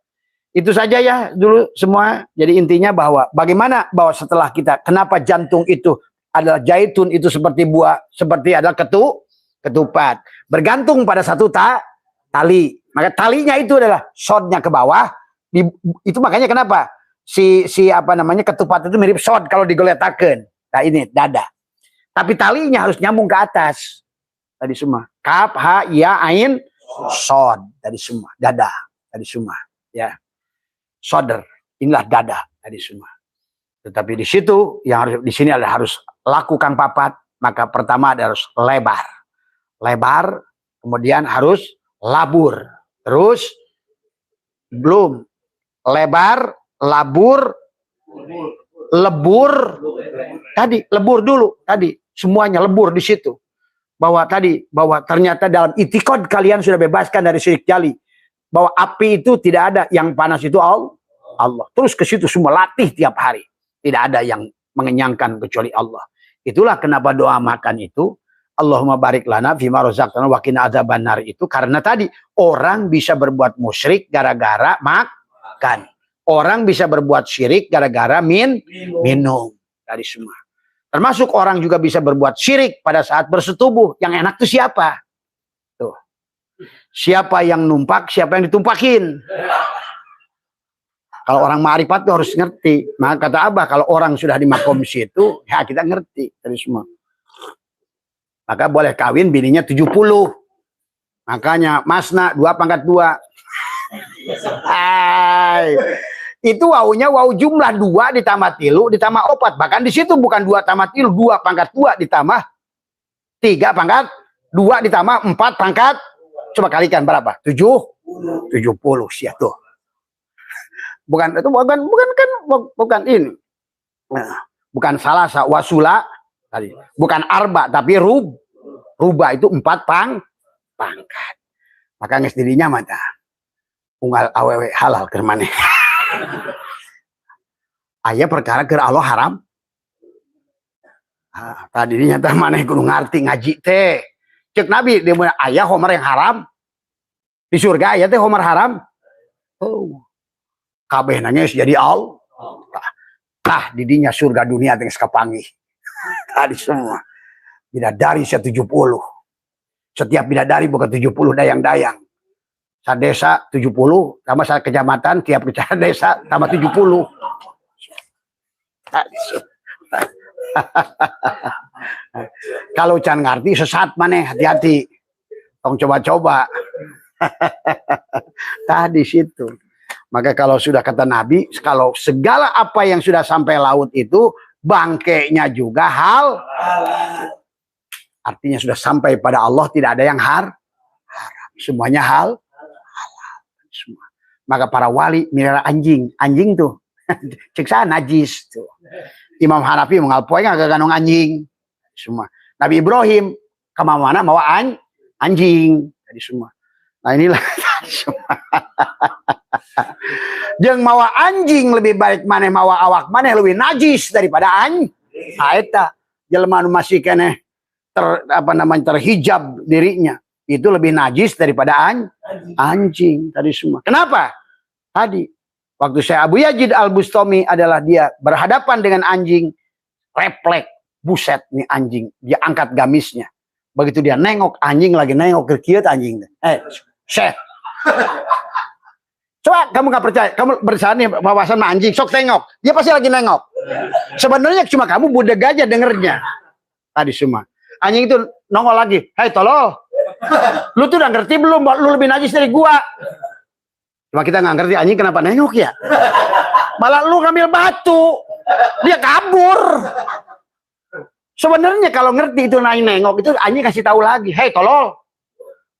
Itu saja ya dulu semua. Jadi intinya bahwa bagaimana bahwa setelah kita, kenapa jantung itu adalah zaitun itu seperti buah, seperti adalah ketupat. Bergantung pada satu tali. Maka talinya itu adalah shotnya ke bawah. Itu makanya kenapa si ketupat itu mirip shot kalau digeletakkan. Nah ini dada. Tapi talinya harus nyambung ke atas. Tadi semua. Kaf, ha, ya, ain, shot. Tadi semua. Dada. Tadi semua. Ya. Shoulder, inilah dada tadi semua. Tetapi di situ yang harus di sini adalah harus lakukan papat. Maka pertama ada harus lebar, kemudian harus labur, terus belum lebar, labur, lebur. Tadi lebur dulu, tadi semuanya lebur di situ. Bahwa ternyata dalam itikad kalian sudah bebaskan dari syirik jali. Bahwa api itu tidak ada, yang panas itu Allah. Terus ke situ semua latih tiap hari. Tidak ada yang mengenyangkan kecuali Allah. Itulah kenapa doa makan itu Allahumma barik lana fima razaqtana wa qina adzabannar itu karena tadi orang bisa berbuat musyrik gara-gara makan. Orang bisa berbuat syirik gara-gara minum dari semua. Termasuk orang juga bisa berbuat syirik pada saat bersetubuh. Yang enak itu siapa? Tuh. Siapa yang numpak, siapa yang ditumpakin. Kalau orang ma'rifat itu harus ngerti. Maka kata Abah, kalau orang sudah di makom situ, ya kita ngerti dari semua. Maka boleh kawin bininya 70. Makanya masna 2 pangkat 2. Itu wawunya wawu jumlah 2 ditambah 3 ditambah 4. Bahkan di situ bukan 2 tambah 3, 2 pangkat 2 ditambah 3 pangkat 2 ditambah 4 pangkat. Coba kalikan berapa? 70 sih tuh. Bukan ini. Nah, bukan salasa, wasula tadi. Bukan arba, tapi ruba itu 4 pangkat. Maka nges dirinya mata. Unggal awewe halal keur maneh. Aya perkara keur Allah haram. Tadi nyata maneh kudu ngarti ngaji teh. Cek Nabi dia mah aya homer yang haram. Di surga aya teh homer haram. Oh. Kabeh nangis jadi Allah. Tah didinya surga dunia teh kapanggih. Tadi semua. Bidadari 70. Setiap bidadari bukan 70 dayang-dayang. Sadesa 70, tambah sa kecamatan, tiap desa tambah 70. Kalau can ngerti sesat maneh, hati-hati. Tong coba-coba. Tadi situ. Maka kalau sudah kata Nabi, kalau segala apa yang sudah sampai laut itu bangkainya juga halal. Artinya sudah sampai pada Allah, tidak ada yang haram. Semuanya halal. Semua. Maka para wali melihara anjing tuh ceksa najis tuh. Imam Hanafi mengalpoy nggak ganong anjing semua. Nabi Ibrahim kemana mawa anjing tadi semua. Nah inilah semua. Jeung mawa anjing lebih baik maneh mawa awak maneh lebih najis daripada anjing. Eta jelema nu masih keneh terhijab dirinya itu lebih najis daripada anjing tadi semua. Kenapa? Tadi waktu saya Abu Yazid Al-Bustami adalah dia berhadapan dengan anjing, refleks, buset nih anjing, dia angkat gamisnya. Begitu dia nengok, anjing lagi nengok ke kiri anjing. Syekh. Coba kamu nggak percaya, kamu bersani wawasan sama anjing, sok tengok, dia pasti lagi nengok. Sebenarnya cuma kamu budeg aja dengernya. Tadi semua. Anjing itu nongol lagi, hei tolol. Lu tuh udah ngerti belum? Lu lebih najis dari gua. Cuma kita nggak ngerti anjing kenapa nengok ya. Malah lu ngambil batu, dia kabur. Sebenarnya kalau ngerti itu nengok itu anjing kasih tahu lagi, hei tolol.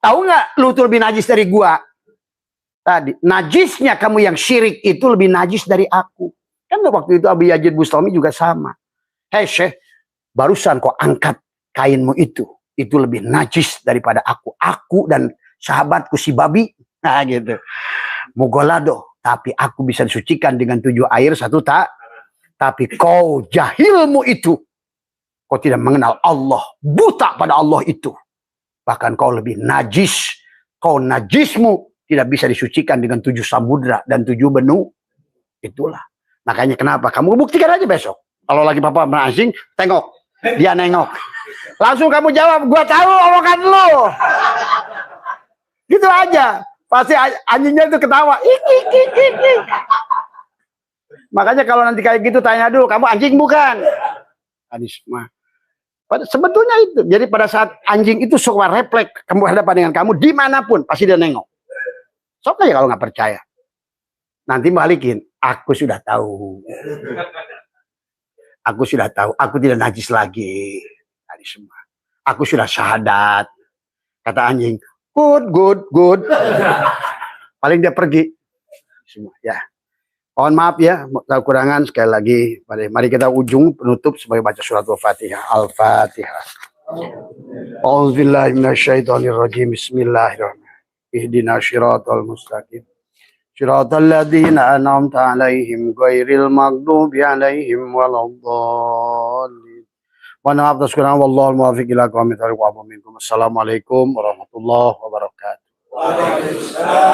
Tahu nggak? Lu tuh lebih najis dari gua. Tadi najisnya kamu yang syirik itu lebih najis dari aku. Kan waktu itu Abu Yazid Bustami juga sama. Hei Syekh, barusan kok angkat kainmu itu lebih najis daripada aku dan sahabatku si babi. Nah gitu. Mugolado, tapi aku bisa disucikan dengan 7 air 1 tak. Tapi kau jahilmu itu, kau tidak mengenal Allah, buta pada Allah itu. Bahkan kau lebih najis. Kau najismu tidak bisa disucikan dengan 7 samudra dan 7 benua. Itulah. Makanya kenapa? Kamu buktikan aja besok. Kalau lagi papa menasing, tengok. Dia nengok. Langsung kamu jawab, gua tahu omongan lu. Gitu aja. Pasti anjingnya itu ketawa. Makanya kalau nanti kayak gitu tanya dulu, kamu anjing bukan? Tadi semua. Sebetulnya itu. Jadi pada saat anjing itu suka refleks kamu hadapan dengan kamu dimanapun pasti dia nengok. Sok aja kalau nggak percaya. Nanti balikin. Aku sudah tahu. Aku sudah tahu. Aku tidak najis lagi. Tadi semua. Aku sudah syahadat. Kata anjing. Good. Paling dia pergi. Semua ya. Mohon maaf ya, kekurangan sekali lagi. Mari kita ujung penutup sebagai baca surat Al-Fatihah. Al-Fatihah. A'udzubillahi minasyaitonirrajim. Bismillahirrahmanirrahim. Ihdinas syiratal mustaqim. Syiratal ladzina an'amta 'alaihim ghairil maghdubi 'alaihim waladdallin. Mohon maaf atas kekurangan. Wallahul muwaffiq ila aqwamit thoriq wa minkum. Assalamualaikum warahmatullahi wabarakatuh. Waalaikumsalam.